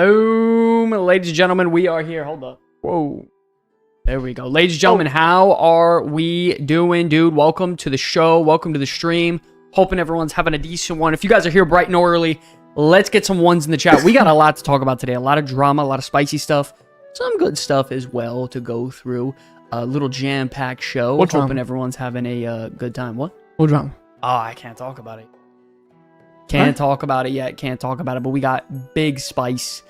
Boom. Ladies and gentlemen, we are here. Hold up. Whoa. There we go. Ladies and gentlemen, how are we doing, dude? Welcome to the show. Welcome to the stream. Hoping everyone's having a decent one. If you guys are here bright and early, let's get some ones in the chat. We got a lot to talk about today. A lot of drama, a lot of spicy stuff. Some good stuff as well to go through. A little jam-packed show. What's hoping wrong? everyone's having a good time. What? What's wrong? Oh, I can't talk about it. Can't talk about it yet. Can't talk about it. But we got big spice,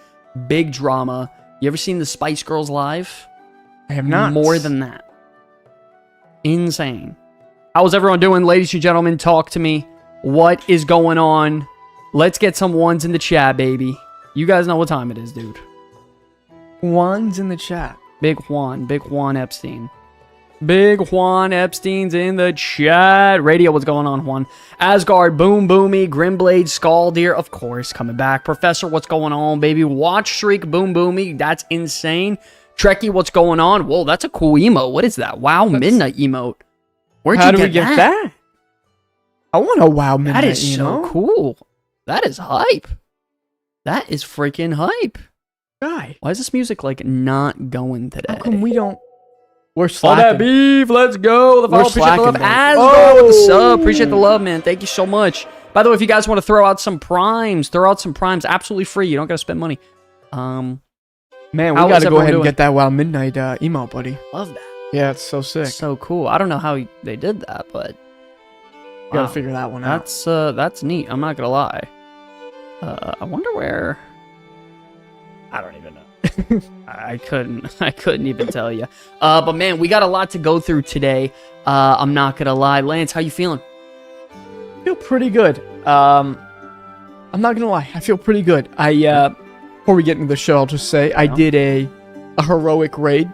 big drama. You ever seen the Spice Girls live? I have not. More than that. Insane. How's everyone doing, ladies and gentlemen? Talk to me. What is going on? Let's get some ones in the chat, baby. You guys know what time it is, dude. One's in the chat. Big Juan Epstein. Big Juan Epstein's in the chat. Radio, what's going on, Juan? Asgard, Boom Boomy, Grimblade, Scaldeer, of course, coming back. Professor, what's going on, baby? Watch Streak, Boom Boomy, that's insane. Trekkie, what's going on? Whoa, that's a cool emote. What is that? Wow, Midnight emote. Where'd How you do we get that? I want a WoW midnight. That is so cool. That is hype. That is freaking hype. Guy, why is this music like not going today? how come we don't? We're All slacking. that beef, let's go. The We're follow, appreciate the love. slacking, Asgard with the sub. Appreciate the love, man. Thank you so much. By the way, if you guys want to throw out some primes, absolutely free. You don't got to spend money. Man, we How got is to go ahead everyone and get that WoW midnight email, buddy. Love that. Yeah, it's so sick. So cool. I don't know how they did that, but You gotta figure that one out. That's neat. I'm not gonna lie. I wonder where. I don't even know. I couldn't even tell you. But man, we got a lot to go through today. I'm not gonna lie. Lance, how you feeling? I feel pretty good. I'm not gonna lie. I feel pretty good. Before we get into the show, I'll just say I did a heroic raid.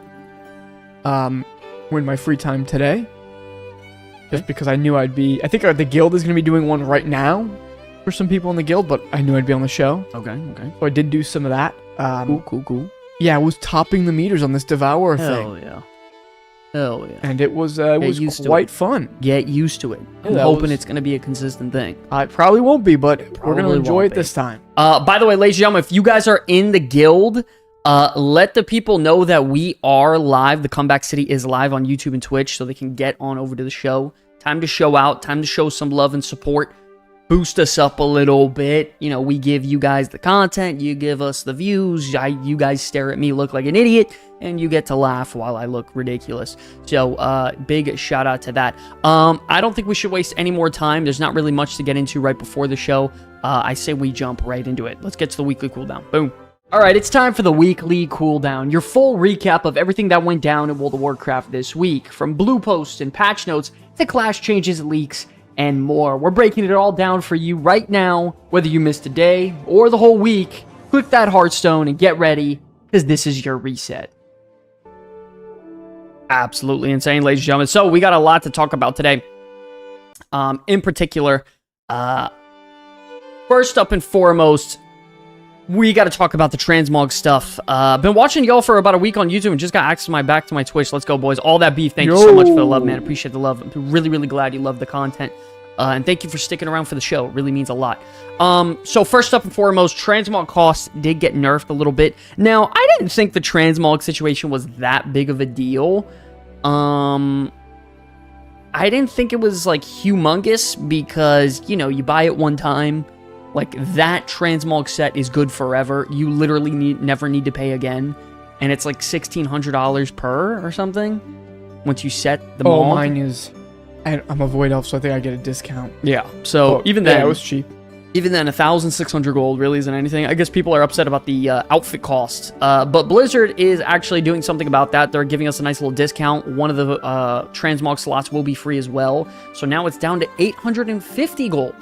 In my free time today. Just because I knew I'd be... I think the guild is going to be doing one right now for some people in the guild, but I knew I'd be on the show. Okay. So I did do some of that. Cool. Yeah, I was topping the meters on this Devourer thing. Hell yeah. And it was used to quite fun. Get used to it. I'm hoping it's going to be a consistent thing. It probably won't be, but we're going to Probably enjoy won't it be. this time. By the way, ladies and gentlemen, if you guys are in the guild, let the people know that we are live. The Comeback City is live on YouTube and Twitch, so they can get on over to the show. Time to show out. Time to show some love and support. Boost us up a little bit. You know, we give you guys the content. You give us the views. You guys stare at me, look like an idiot, and you get to laugh while I look ridiculous. So, big shout out to that. I don't think we should waste any more time. There's not really much to get into right before the show. I say we jump right into it. Let's get to the weekly cooldown. Boom. All right, it's time for the weekly cooldown. Your full recap of everything that went down in World of Warcraft this week, from blue posts and patch notes to clash changes, leaks, and more. We're breaking it all down for you right now. Whether you missed a day or the whole week, click that heartstone and get ready, because this is your reset. Absolutely insane, ladies and gentlemen. So we got a lot to talk about today. In particular, first up and foremost, we got to talk about the transmog stuff. Been watching y'all for about a week on YouTube and just got access back to my Twitch. Let's go, boys. All that beef. Thank you so much for the love, man. Appreciate the love. I'm really, really glad you love the content. And thank you for sticking around for the show. It really means a lot. So first up and foremost, transmog costs did get nerfed a little bit. Now, I didn't think the transmog situation was that big of a deal. I didn't think it was, like, humongous because, you know, you buy it one time. Like, that transmog set is good forever. You literally never need to pay again. And it's like $1,600 per or something once you set the mog. Oh, mine is... I'm a Void Elf, so I think I get a discount. Yeah, so even then... Yeah, it was cheap. Even then, 1,600 gold really isn't anything. I guess people are upset about the outfit cost. But Blizzard is actually doing something about that. They're giving us a nice little discount. One of the transmog slots will be free as well. So now it's down to 850 gold.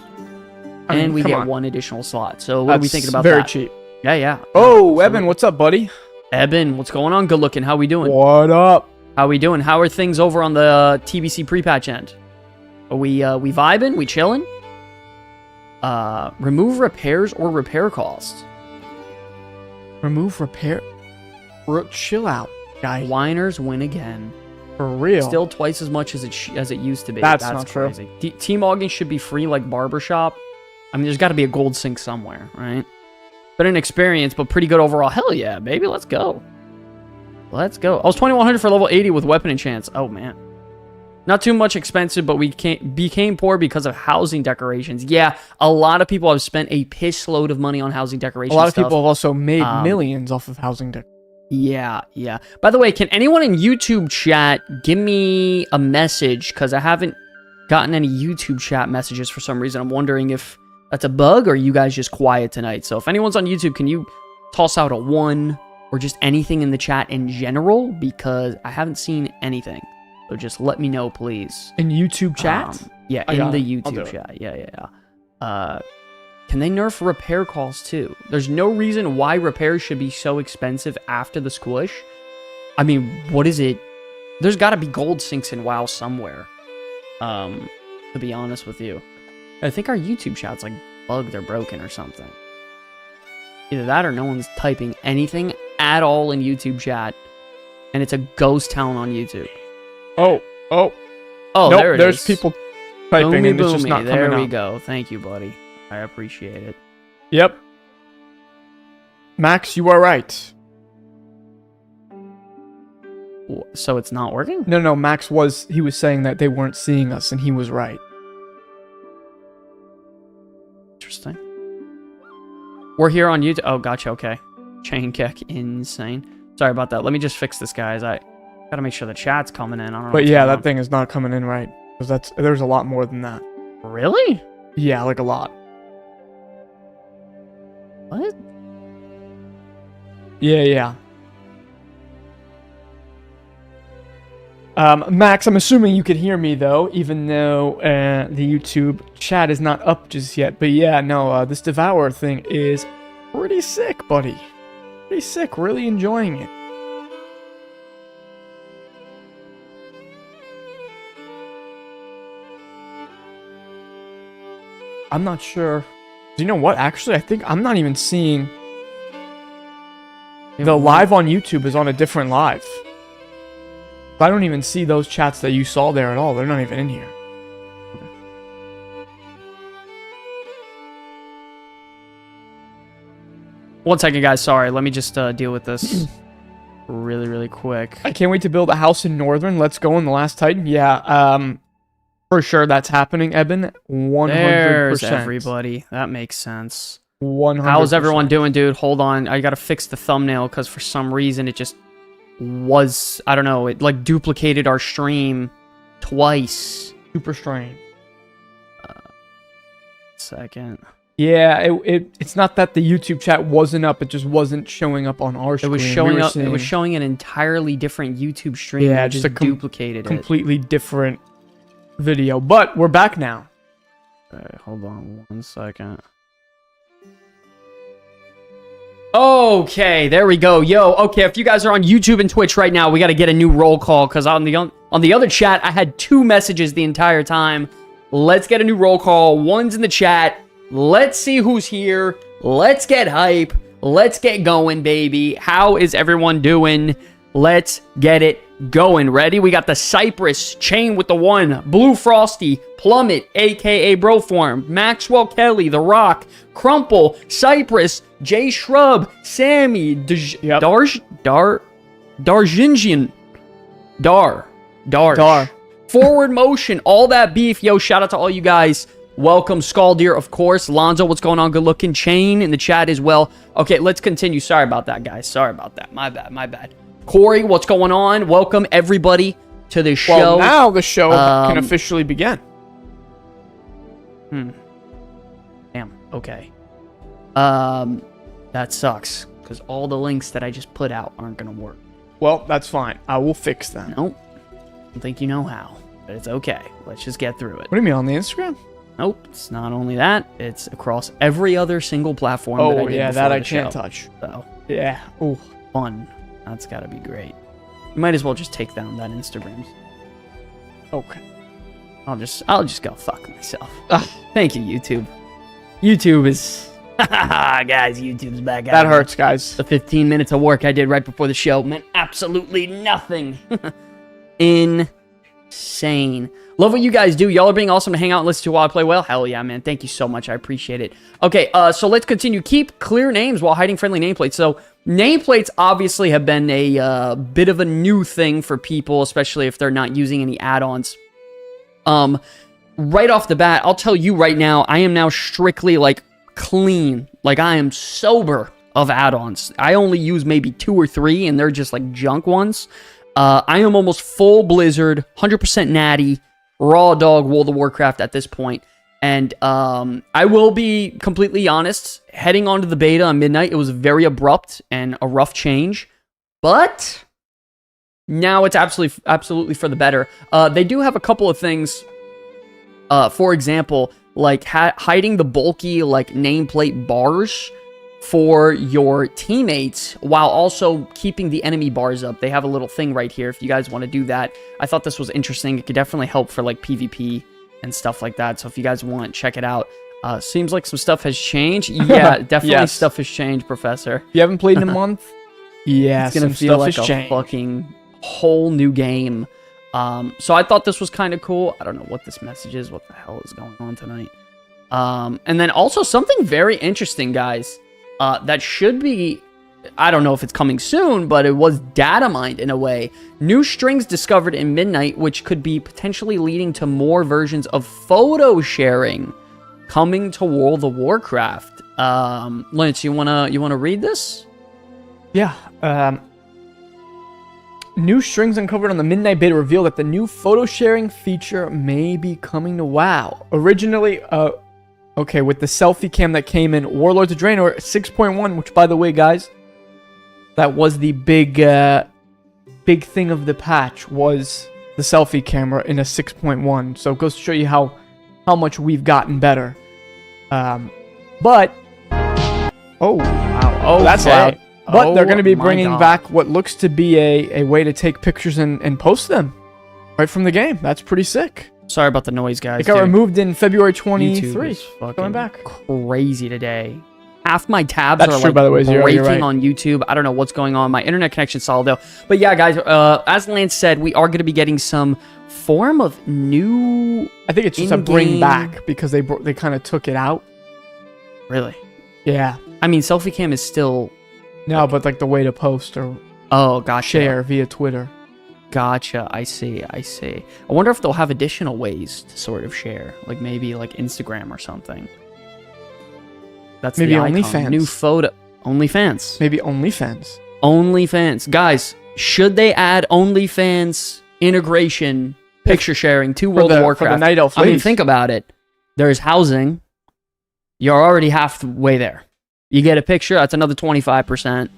And we get one additional slot. So what are we thinking about that? Very cheap. Yeah. Oh, Evan, what's up, buddy? Evan, what's going on? Good looking. How we doing? What up? How we doing? How are things over on the TBC pre-patch end? Are we vibing? We chilling? Remove repairs or repair costs. Remove repair. Chill out, guy. Whiners win again. For real. Still twice as much as it used to be. That's not crazy. Team logging should be free like barbershop. I mean, there's got to be a gold sink somewhere, right? Been an experience, but pretty good overall. Hell yeah, baby. Let's go. Let's go. I was 2100 for level 80 with weapon enchants. Oh, man. Not too much expensive, but we became poor because of housing decorations. Yeah, a lot of people have spent a piss load of money on housing decorations. A lot of people have also made millions off of housing decorations. Yeah, yeah. By the way, can anyone in YouTube chat give me a message? Because I haven't gotten any YouTube chat messages for some reason. I'm wondering if that's a bug or you guys just quiet tonight. So if anyone's on YouTube, can you toss out a 1 or just anything in the chat in general? Because I haven't seen anything. So just let me know, please. In YouTube chat? Yeah, in the YouTube chat. Yeah. Can they nerf repair calls too? There's no reason why repairs should be so expensive after the squish. I mean, what is it? There's got to be gold sinks in WoW somewhere. To be honest with you. I think our YouTube chat's like bugged or broken or something. Either that or no one's typing anything at all in YouTube chat. And it's a ghost town on YouTube. Oh, nope, there it there's is. people typing and it's just not coming There we up. go. Thank you, buddy. I appreciate it. Yep. Max, you are right. So it's not working? No, Max he was saying that they weren't seeing us and he was right. Interesting. We're here on YouTube. Oh, gotcha. Okay. Chain kick. Insane. Sorry about that. Let me just fix this, guys. I gotta make sure the chat's coming in. I don't know. But yeah, that thing is not coming in right. Because there's a lot more than that. Really? Yeah, like a lot. What? Yeah. Max, I'm assuming you could hear me though, even though the YouTube chat is not up just yet. But yeah, no, this Devour thing is pretty sick, buddy. Pretty sick. Really enjoying it. I'm not sure. Do you know what? Actually, I think I'm not even seeing the live on YouTube is on a different live. I don't even see those chats that you saw there at all. They're not even in here. One second, guys. Sorry. Let me just deal with this really quick. I can't wait to build a house in Northern. Let's go in the Last Titan. Yeah, for sure that's happening, Eben. 100%. There's everybody. That makes sense. 100%. How's everyone doing, dude? Hold on. I gotta fix the thumbnail because for some reason it just was, I don't know, it like duplicated our stream twice. Super strange. Second. Yeah, it's not that the YouTube chat wasn't up, it just wasn't showing up on our screen. It was showing up. It was showing an entirely different YouTube stream. Yeah, just duplicated it. Completely different video. But we're back now. Alright, hold on 1 second. Okay, there we go. Yo, okay, if you guys are on YouTube and Twitch right now, we got to get a new roll call because on the other chat, I had 2 messages the entire time. Let's get a new roll call. One's in the chat. Let's see who's here. Let's get hype. Let's get going, baby. How is everyone doing? Let's get it going. Ready? We got the Cypress, Chain with the 1, Blue Frosty, Plummet, aka Broform, Maxwell Kelly, The Rock, Crumple, Cypress, J Shrub, Sammy, Darjinjian, Dar. Forward Motion, all that beef. Yo, shout out to all you guys. Welcome, Scaldier, of course. Lonzo, what's going on? Good looking. Chain in the chat as well. Okay, let's continue. Sorry about that, guys. Sorry about that. My bad. Corey, what's going on? Welcome, everybody, to the show. Well, now the show can officially begin. Damn. Okay. That sucks, because all the links that I just put out aren't going to work. Well, that's fine. I will fix them. Nope. I don't think you know how, but it's okay. Let's just get through it. What do you mean, on the Instagram? Nope. It's not only that, it's across every other single platform that I did yeah, before that I the can't show. touch. So, yeah. Ooh. fun. That's got to be great. You might as well just take down that Instagram. Okay. I'll just go fuck myself. Thank you, YouTube. YouTube is... guys, YouTube's back. That hurts, guys. The 15 minutes of work I did right before the show meant absolutely nothing. Insane. insane. Love what you guys do. Y'all are being awesome to hang out and listen to while I play well. Hell yeah, man. Thank you so much. I appreciate it. Okay, so let's continue. Keep clear names while hiding friendly nameplates. So nameplates obviously have been a bit of a new thing for people, especially if they're not using any add-ons. Right off the bat, I'll tell you right now, I am now strictly like clean. Like I am sober of add-ons. I only use maybe 2 or 3, and they're just like junk ones. I am almost full Blizzard, 100% natty, raw dog World of Warcraft at this point. And I will be completely honest, heading onto the beta on midnight, it was very abrupt and a rough change. But now it's absolutely for the better. They do have a couple of things. For example, like hiding the bulky like nameplate bars for your teammates while also keeping the enemy bars up. They have a little thing right here if you guys want to do that. I thought this was interesting. It could definitely help for like PvP and stuff like that. So if you guys want, check it out. Seems like some stuff has changed. Yeah, definitely Yes. Stuff has changed, Professor. You haven't played in a month? Yeah, It's gonna some feel stuff like has a changed. fucking whole new game. So I thought this was kind of cool. I don't know what this message is. What the hell is going on tonight? And then also something very interesting, guys. That should be, I don't know if it's coming soon, but it was data mined in a way. New strings discovered in Midnight, which could be potentially leading to more versions of photo sharing coming to World of Warcraft. Lance, you wanna read this? Yeah. New strings uncovered on the Midnight Beta reveal that the new photo sharing feature may be coming to WoW. Originally, okay, with the selfie cam that came in Warlords of Draenor 6.1, which, by the way, guys, that was the big thing of the patch, was the selfie camera in a 6.1. So it goes to show you how much we've gotten better. But, oh, wow, oh, that's loud. But they're going to be bringing back what looks to be a way to take pictures and post them right from the game. That's pretty sick. Sorry about the noise, guys. It got removed in February YouTube 23. is fucking Going back. crazy today. Half my tabs That's are true, like by the way, Zero, breaking you're right. on YouTube. I don't know what's going on. My internet connection's solid though. But yeah, guys, as Lance said, we are going to be getting some form of new. I think it's just a bring back because they kind of took it out. Really? Yeah. I mean, selfie cam is still. No, but like the way to post or gotcha. share via Twitter. Gotcha. I see. I wonder if they'll have additional ways to sort of share, like maybe like Instagram or something. That's maybe the icon. OnlyFans. New photo. OnlyFans. Maybe OnlyFans. OnlyFans. Guys, should they add OnlyFans integration, picture sharing to World of Warcraft? For the Night Elf I mean, ladies. think about it. There's housing. You're already halfway there. You get a picture, that's another 25%.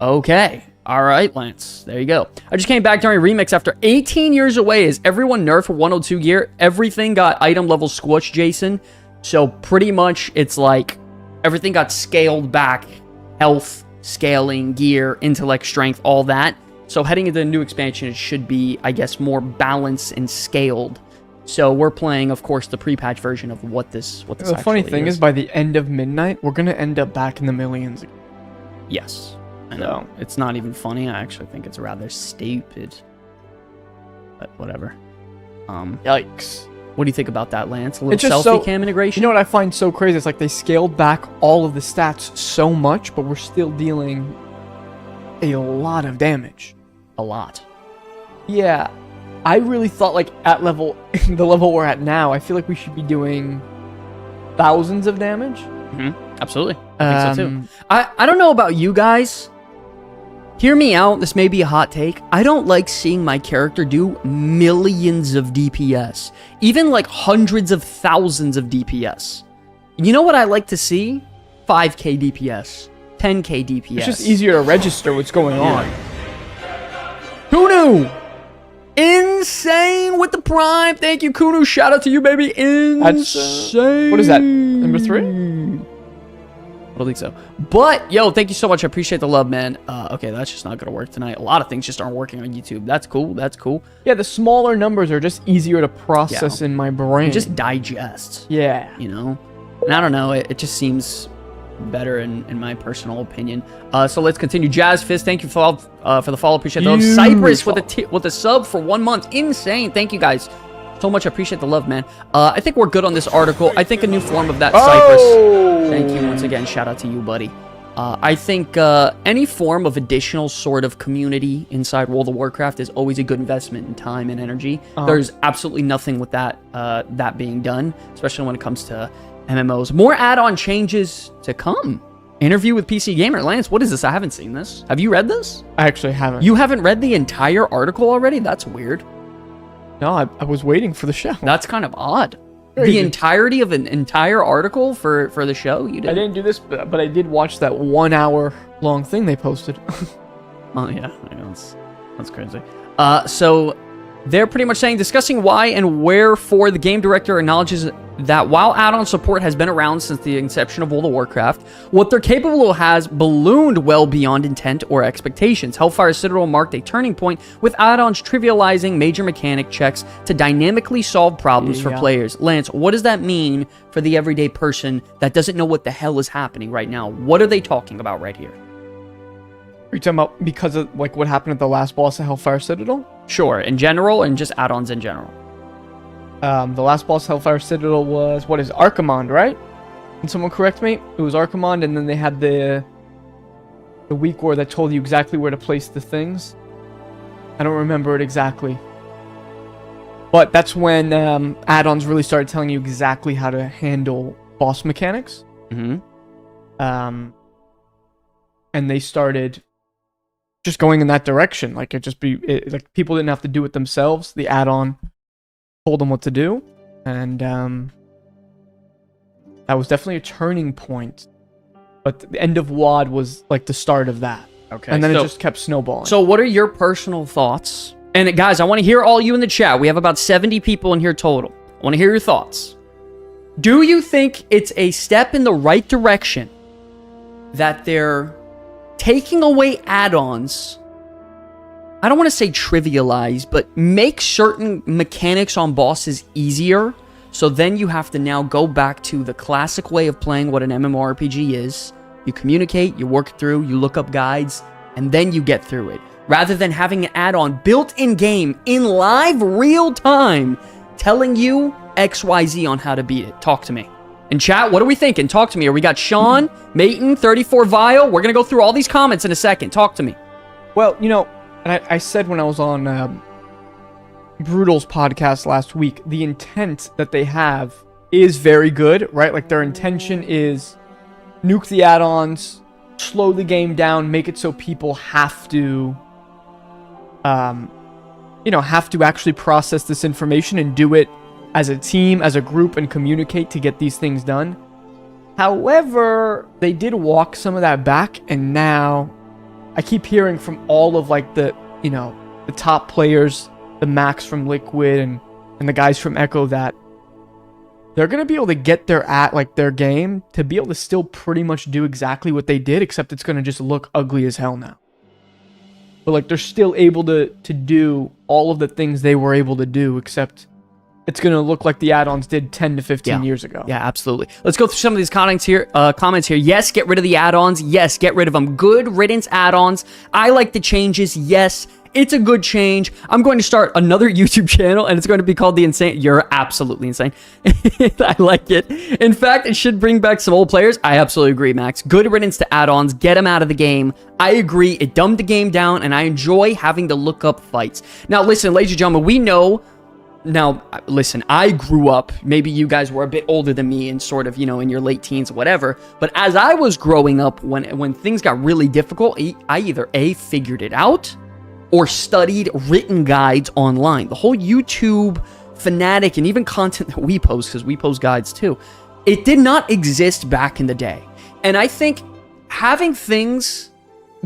Okay. All right, Lance. There you go. I just came back during Remix after 18 years away. Is everyone nerfed for 102 gear? Everything got item level squished, Jason. So pretty much it's like everything got scaled back. Health, scaling, gear, intellect, strength, all that. So heading into the new expansion, it should be, I guess, more balanced and scaled. So we're playing, of course, the pre-patch version of what this The funny thing is, by the end of Midnight, we're going to end up back in the millions. Yes. I know. It's not even funny. I actually think it's rather stupid. But whatever. Yikes. What do you think about that, Lance? A It's little just selfie cam integration? You know what I find so crazy? It's like they scaled back all of the stats so much, but we're still dealing a lot of damage. A lot. Yeah. I really thought like at the level we're at now, I feel like we should be doing thousands of damage. Absolutely. I think so too. I don't know about you guys. Hear me out. This may be a hot take. I don't like seeing my character do millions of DPS. Even like hundreds of thousands of DPS. You know what I like to see? 5k DPS. 10k DPS. It's just easier to register what's going on. Who knew? Insane with the prime. Thank you, Kunu. Shout out to you, baby. Insane. What is that? Number 3? I don't think so. But, yo, thank you so much. I appreciate the love, man. Okay, that's just not going to work tonight. A lot of things just aren't working on YouTube. That's cool. That's cool. Yeah, the smaller numbers are just easier to process in my brain. Just digest. Yeah. You know? And I don't know. It just seems better in my personal opinion. So let's continue. Jazz Fist, thank you for the follow. Appreciate the love. Cypress with a sub for 1 month. Insane. Thank you guys so much. I appreciate the love, man. I think we're good on this article. I think a new form of that Cypress. Thank you once again. Shout out to you, buddy. I think any form of additional sort of community inside World of Warcraft is always a good investment in time and energy. There's absolutely nothing with that being done, especially when it comes to MMOs. More add-on changes to come. Interview with PC Gamer. Lance, what is this? I haven't seen this. Have you read this? I actually haven't. You haven't read the entire article already? That's weird. No, I was waiting for the show. That's kind of odd. Crazy. The entirety of an entire article for the show? You did? I didn't do this, but I did watch that 1 hour long thing they posted. Oh, yeah. That's crazy. So they're pretty much saying, discussing why and wherefore the game director acknowledges that while add-on support has been around since the inception of World of Warcraft, what they're capable of has ballooned well beyond intent or expectations. Hellfire Citadel marked a turning point, with add-ons trivializing major mechanic checks to dynamically solve problems for players. Lance, what does that mean for the everyday person that doesn't know what the hell is happening right now? What are they talking about right here? Are you talking about because of like what happened at the last boss of Hellfire Citadel? Sure, in general, and just add-ons in general. The last boss of Hellfire Citadel was, what is it, Archimond, right? Can someone correct me? It was Archimond, and then they had the weak war that told you exactly where to place the things. I don't remember it exactly. But that's when add-ons really started telling you exactly how to handle boss mechanics. Mm-hmm. And they started just going in that direction. Like like people didn't have to do it themselves. The add-on told them what to do, and that was definitely a turning point. But the end of WoD was like the start of that. Okay, and then it just kept snowballing. So what are your personal thoughts? And guys, I want to hear all you in the chat. We have about 70 people in here total. I want to hear your thoughts. Do you think it's a step in the right direction that they're taking away add-ons? I don't want to say trivialize, but make certain mechanics on bosses easier, so then you have to now go back to the classic way of playing what an MMORPG is. You communicate, you work through, you look up guides, and then you get through it. Rather than having an add-on built in-game, in live real time, telling you XYZ on how to beat it. Talk to me. In chat, what are we thinking? Talk to me. We got Sean, Mayton, 34 Vile. We're going to go through all these comments in a second. Talk to me. Well, you know, and I said when I was on Brutal's podcast last week, the intent that they have is very good, right? Like their intention is nuke the add-ons, slow the game down, make it so people have to, have to actually process this information and do it as a team, as a group, and communicate to get these things done. However, they did walk some of that back, and now I keep hearing from all of like the top players, the Max from Liquid and the guys from Echo, that they're going to be able to get their game to be able to still pretty much do exactly what they did, except it's going to just look ugly as hell now. But like they're still able to do all of the things they were able to do, except it's going to look like the add-ons did 10 to 15 years ago. Yeah, absolutely. Let's go through some of these comments here. Yes, get rid of the add-ons. Yes, get rid of them. Good riddance add-ons. I like the changes. Yes, it's a good change. I'm going to start another YouTube channel, and it's going to be called The Insane. You're absolutely insane. I like it. In fact, it should bring back some old players. I absolutely agree, Max. Good riddance to add-ons. Get them out of the game. I agree. It dumbed the game down, and I enjoy having to look up fights. Now, listen, ladies and gentlemen, we know... Now, listen, I grew up, maybe you guys were a bit older than me and sort of, in your late teens or whatever, but as I was growing up, when things got really difficult, I either A, figured it out, or studied written guides online. The whole YouTube fanatic and even content that we post, because we post guides too, it did not exist back in the day. And I think having things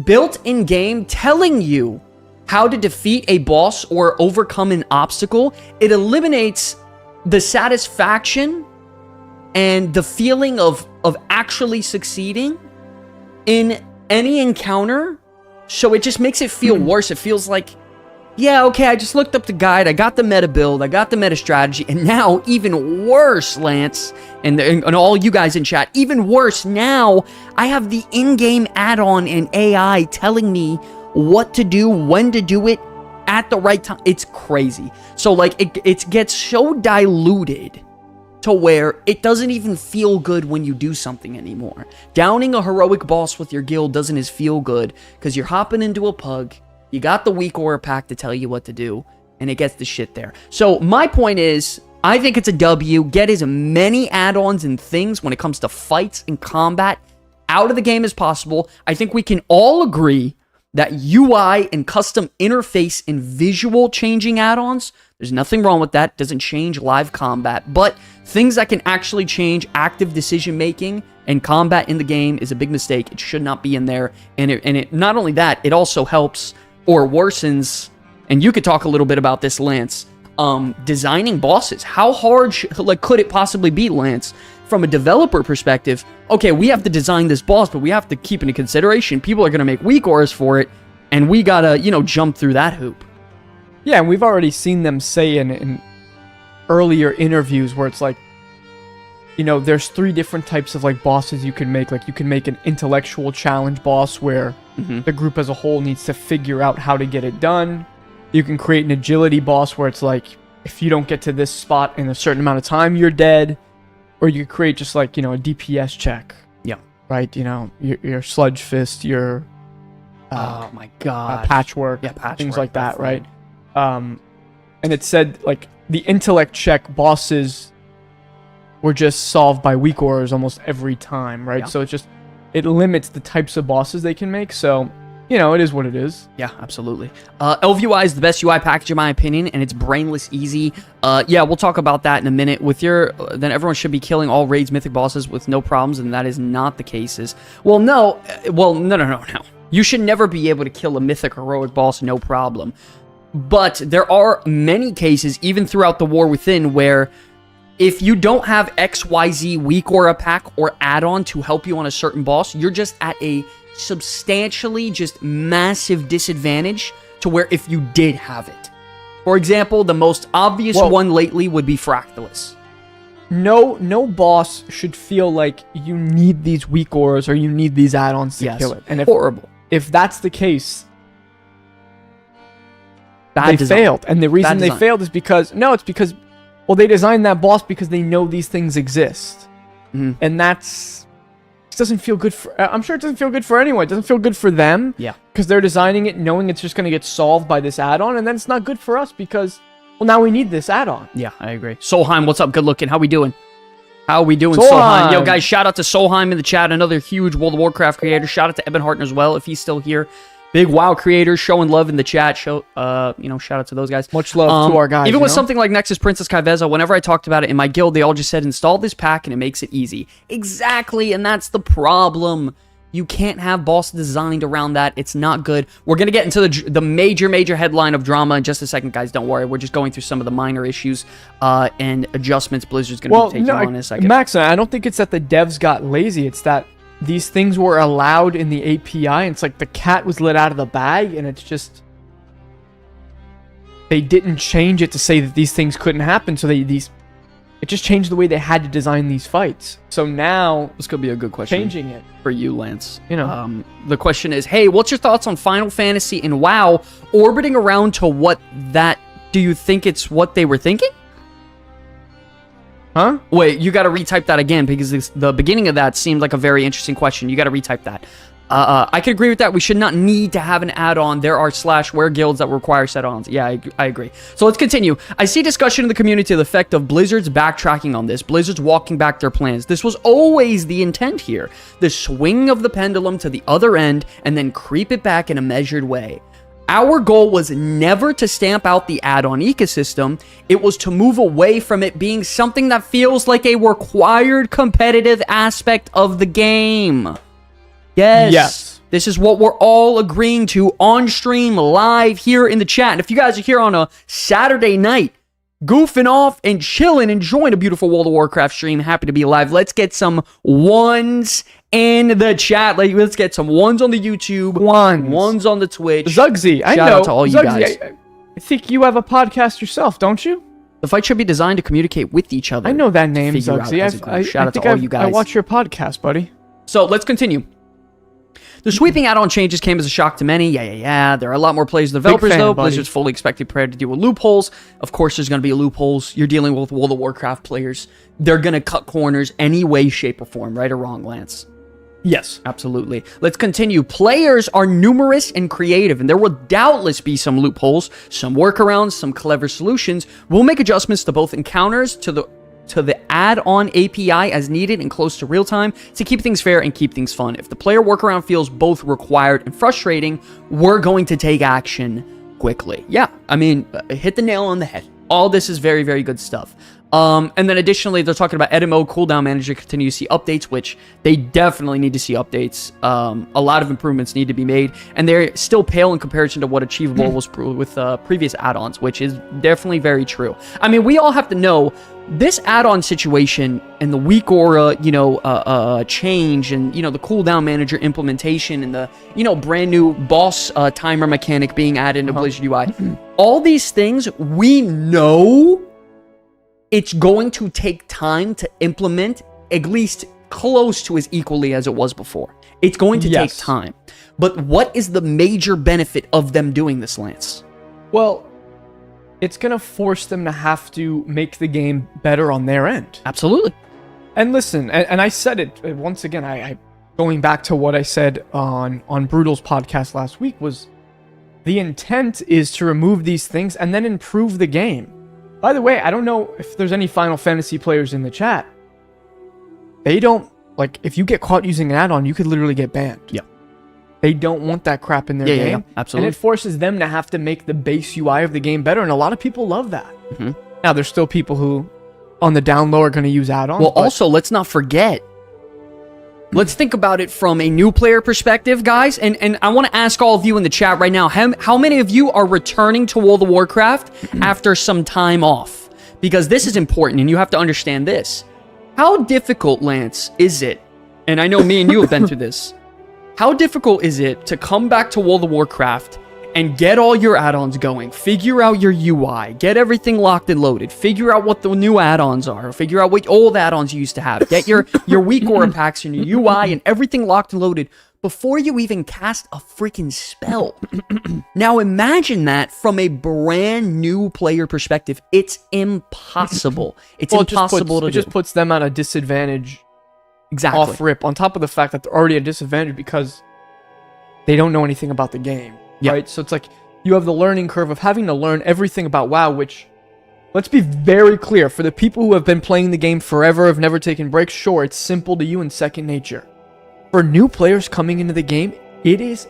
built in-game telling you how to defeat a boss or overcome an obstacle, it eliminates the satisfaction and the feeling of actually succeeding in any encounter. So it just makes it feel worse. It feels like yeah, okay, I just looked up the guide, I got the meta build, I got the meta strategy, and now, even worse, Lance, and all you guys in chat, even worse, now, I have the in-game add-on and AI telling me what to do, when to do it, at the right time. It's crazy. So, like, it gets so diluted to where it doesn't even feel good when you do something anymore. Downing a heroic boss with your guild doesn't as feel good, because you're hopping into a pug, you got the weak aura pack to tell you what to do, and it gets the shit there. So, my point is, I think it's a W. Get as many add-ons and things when it comes to fights and combat out of the game as possible. I think we can all agree that UI and custom interface and visual changing add-ons, there's nothing wrong with that. It doesn't change live combat. But things that can actually change active decision making and combat in the game is a big mistake. It should not be in there. And it not only that, it also helps or worsens, and you could talk a little bit about this, Lance, designing bosses. How hard could it possibly be, Lance? From a developer perspective, okay, we have to design this boss, but we have to keep into consideration people are going to make weak auras for it, and we gotta, jump through that hoop. Yeah, and we've already seen them say in earlier interviews where it's like, there's 3 different types of like bosses you can make. Like you can make an intellectual challenge boss where the group as a whole needs to figure out how to get it done. You can create an agility boss where it's like, if you don't get to this spot in a certain amount of time, you're dead. Or you could create just like, a DPS check. Yeah. Right? Your sludge fist, your... oh my god. Patchwork. Yeah, patchwork. Things like that, right? And it said, like, the intellect check bosses were just solved by weak auras almost every time, right? Yeah. So it limits the types of bosses they can make, so... it is what it is. Yeah, absolutely. LVUI is the best UI package in my opinion, and it's brainless easy. Yeah, we'll talk about that in a minute. With then everyone should be killing all raids mythic bosses with no problems, and that is not the case. No. You should never be able to kill a mythic heroic boss, no problem. But there are many cases, even throughout the War Within, where if you don't have XYZ weak aura pack or add-on to help you on a certain boss, you're just at a substantially just massive disadvantage to where if you did have it. For example, the most obvious one lately would be Fractalus. No boss should feel like you need these weak auras or you need these add-ons to kill it. And horrible. If that's the case, they failed. And the reason they failed is because they designed that boss because they know these things exist. And that's... doesn't feel good for... I'm sure it doesn't feel good for anyone. It doesn't feel good for them. Yeah. Because they're designing it knowing it's just going to get solved by this add-on. And then it's not good for us because, now we need this add-on. Yeah, I agree. Solheim, what's up? Good looking. How we doing? Solheim? Yo, guys, shout out to Solheim in the chat. Another huge World of Warcraft creator. Shout out to Eben Hartner as well, if he's still here. Big WoW creators showing love in the chat. Shout out to those guys. Much love to our guys. Even with something like Nexus Princess Kaiveza, whenever I talked about it in my guild, they all just said, install this pack and it makes it easy. Exactly, and that's the problem. You can't have bosses designed around that. It's not good. We're going to get into the major headline of drama in just a second, guys. Don't worry. We're just going through some of the minor issues and adjustments Blizzard's going to be taking on in a second. Max, I don't think it's that the devs got lazy. It's that these things were allowed in the API, and it's like the cat was let out of the bag, and it's just... They didn't change it to say that these things couldn't happen, so it just changed the way they had to design these fights. So now... This could be a good question. Changing it. For you, Lance. The question is, hey, what's your thoughts on Final Fantasy and WoW orbiting around to what that... Do you think it's what they were thinking? Huh? Wait, you got to retype that again because the beginning of that seemed like a very interesting question. You got to retype that. I can agree with that. We should not need to have an add-on. There are /where guilds that require set ons. Yeah, I agree. So let's continue. I see discussion in the community to the effect of Blizzard's backtracking on this. Blizzard's walking back their plans. This was always the intent here. The swing of the pendulum to the other end and then creep it back in a measured way. Our goal was never to stamp out the add-on ecosystem. It was to move away from it being something that feels like a required competitive aspect of the game. Yes. This is what we're all agreeing to on stream live here in the chat. And if you guys are here on a Saturday night, goofing off and chilling, enjoying a beautiful World of Warcraft stream, happy to be alive. Let's get some ones in the chat. Let's get some ones on the YouTube, ones on the Twitch. Zugzy, I know. Shout out to all you guys. I think you have a podcast yourself, don't you? The fight should be designed to communicate with each other. I know that name, figure out Zugsy. as it goes. Shout out to all you guys. I watch your podcast, buddy. So let's continue. The sweeping add-on changes came as a shock to many. Yeah. There are a lot more players and developers, though. Buddy. Blizzard's fully expected prepared to deal with loopholes. Of course, there's going to be loopholes. You're dealing with World of Warcraft players. They're going to cut corners any way, shape, or form. Right or wrong, Lance? Yes. Absolutely. Let's continue. Players are numerous and creative, and there will doubtless be some loopholes, some workarounds, some clever solutions. We'll make adjustments to both encounters, to the add-on API as needed and close to real time to keep things fair and keep things fun. If the player workaround feels both required and frustrating, we're going to take action quickly. Yeah, I mean, hit the nail on the head. All this is very, very good stuff. And then additionally, they're talking about edit mode, cooldown manager, continue to see updates, which they definitely need to see updates. A lot of improvements need to be made, and they're still pale in comparison to what achievable was with previous add-ons, which is definitely very true. I mean, we all have to know this add-on situation and the weak aura, change, and the cooldown manager implementation, and the brand new boss timer mechanic being added into Blizzard UI. All these things we know. It's going to take time to implement, at least close to as equally as it was before. It's going to take time. But what is the major benefit of them doing this, Lance? Well, it's going to force them to have to make the game better on their end. Absolutely. And listen, and I said it once again, I going back to what I said on Brutal's podcast last week, was the intent is to remove these things and then improve the game. By the way, I don't know if there's any Final Fantasy players in the chat. They don't, if you get caught using an add-on, you could literally get banned. Yeah. They don't want that crap in their game. Yeah, absolutely. And it forces them to have to make the base UI of the game better, and a lot of people love that. Now, there's still people who, on the down low, are going to use add-ons. Well, also, let's not forget, let's think about it from a new player perspective, guys. And I want to ask all of you in the chat right now, how many of you are returning to World of Warcraft after some time off? Because this is important, and you have to understand this. How difficult, Lance, is it? And I know me and you have been through this. How difficult is it to come back to World of Warcraft and get all your add-ons going, figure out your UI, get everything locked and loaded, figure out what the new add-ons are, figure out what old add-ons you used to have, get your weak aura packs and your UI and everything locked and loaded before you even cast a freaking spell. Now imagine that from a brand new player perspective. It's impossible. It's impossible to do. It just puts them at a disadvantage. Exactly. Off rip, on top of the fact that they're already at a disadvantage because they don't know anything about the game. Yep. Right? So it's like you have the learning curve of having to learn everything about WoW, which, let's be very clear, for the people who have been playing the game forever, have never taken breaks, sure, it's simple to you and second nature. For new players coming into the game, it is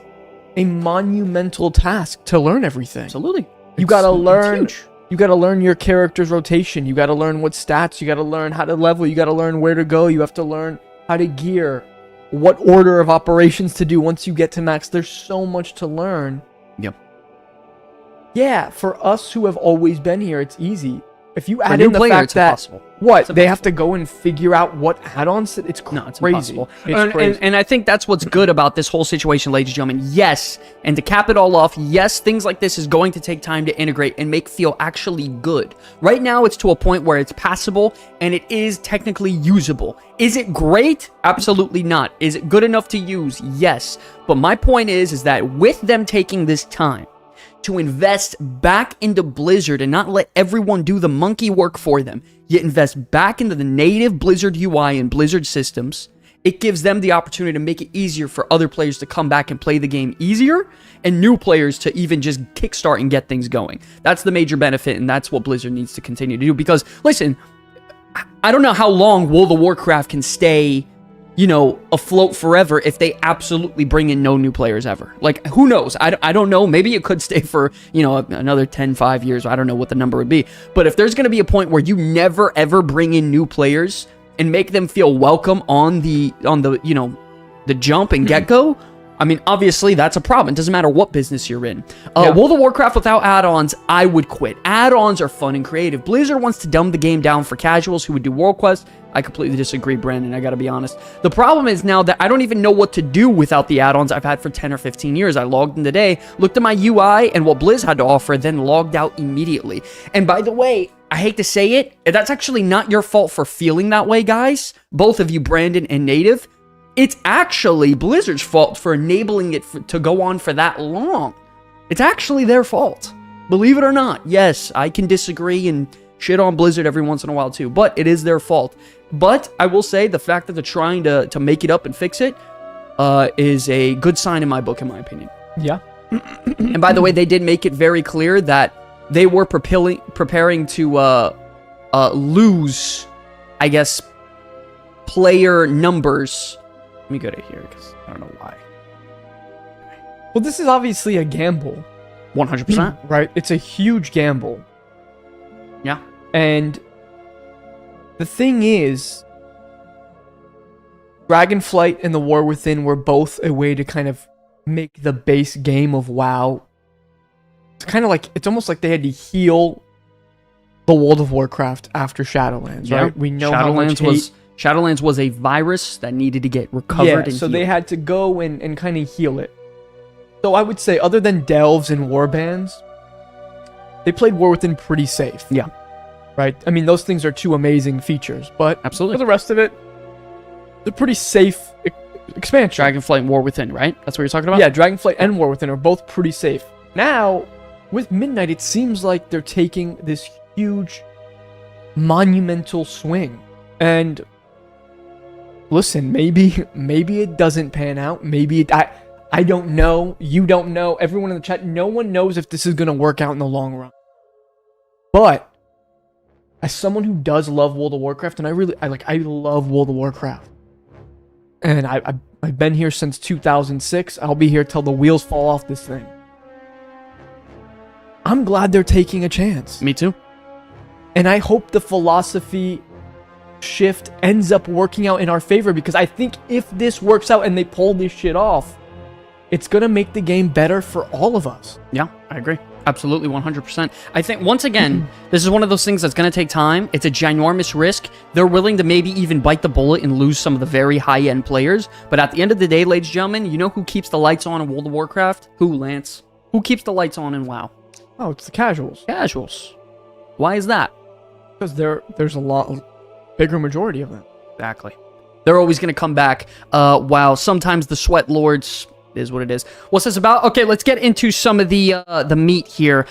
a monumental task to learn everything. Absolutely. You gotta learn. Huge. You gotta learn your character's rotation. You gotta learn what stats. You gotta learn how to level. You gotta learn where to go. You have to learn how to gear. What order of operations to do once you get to max. There's so much to learn. Yep. Yeah, for us who have always been here, it's easy. If you For add a in new the player, fact it's that impossible. what they have to go and figure out what add-ons, it's crazy. No, it's impossible. It's crazy. And I think that's what's good about this whole situation, ladies and gentlemen. Yes, and to cap it all off, yes, things like this is going to take time to integrate and make feel actually good. Right now, it's to a point where it's passable and it is technically usable. Is it great? Absolutely not. Is it good enough to use? Yes. But my point is that with them taking this time to invest back into Blizzard and not let everyone do the monkey work for them, yet invest back into the native Blizzard UI and Blizzard systems, it gives them the opportunity to make it easier for other players to come back and play the game easier, and new players to even just kickstart and get things going. That's the major benefit, and that's what Blizzard needs to continue to do. Because, listen, I don't know how long World of Warcraft can stay, afloat forever if they absolutely bring in no new players ever. Like, who knows? I don't know. Maybe it could stay for, another 5 years. I don't know what the number would be. But if there's going to be a point where you never, ever bring in new players and make them feel welcome on the jump and get-go, I mean, obviously, that's a problem. It doesn't matter what business you're in. Yeah. World of Warcraft without add-ons, I would quit. Add-ons are fun and creative. Blizzard wants to dumb the game down for casuals who would do World Quest. I completely disagree, Brandon. I gotta be honest. The problem is now that I don't even know what to do without the add-ons I've had for 10 or 15 years. I logged in today, looked at my UI and what Blizz had to offer, then logged out immediately. And by the way, I hate to say it, that's actually not your fault for feeling that way, guys. Both of you, Brandon and Native. It's actually Blizzard's fault for enabling it to go on for that long. It's actually their fault. Believe it or not. Yes, I can disagree and shit on Blizzard every once in a while too, but it is their fault. But I will say the fact that they're trying to make it up and fix it is a good sign in my book, in my opinion. Yeah. And by the way, they did make it very clear that they were preparing to lose, I guess, player numbers. Let me go to here because I don't know why. Well, this is obviously a gamble. 100%. Right? It's a huge gamble. Yeah. And the thing is, Dragonflight and the War Within were both a way to kind of make the base game of WoW. It's kind of like, it's almost like they had to heal the World of Warcraft after Shadowlands, right? We know Shadowlands was a virus that needed to get recovered. Yeah, so they had to go and kind of heal it. So I would say, other than delves and warbands, they played War Within pretty safe. Yeah. Right? I mean, those things are two amazing features, but absolutely, for the rest of it, they're pretty safe expansion. Dragonflight and War Within, right? That's what you're talking about? Yeah, Dragonflight and War Within are both pretty safe. Now, with Midnight, it seems like they're taking this huge, monumental swing. And listen, maybe it doesn't pan out. Maybe I don't know. You don't know. Everyone in the chat, no one knows if this is going to work out in the long run. But as someone who does love World of Warcraft, and I love World of Warcraft, and I've been here since 2006. I'll be here till the wheels fall off this thing. I'm glad they're taking a chance. Me too. And I hope the philosophy shift ends up working out in our favor, because I think if this works out and they pull this shit off, it's going to make the game better for all of us. Yeah, I agree. Absolutely, 100%. I think, once again, this is one of those things that's going to take time. It's a ginormous risk. They're willing to maybe even bite the bullet and lose some of the very high-end players. But at the end of the day, ladies and gentlemen, you know who keeps the lights on in World of Warcraft? Who, Lance? Who keeps the lights on in WoW? Oh, it's the casuals. Casuals. Why is that? Because there's a bigger majority of them. Exactly. They're always going to come back. While sometimes the sweat lords is what it is. What's this about? Okay, let's get into some of the meat here.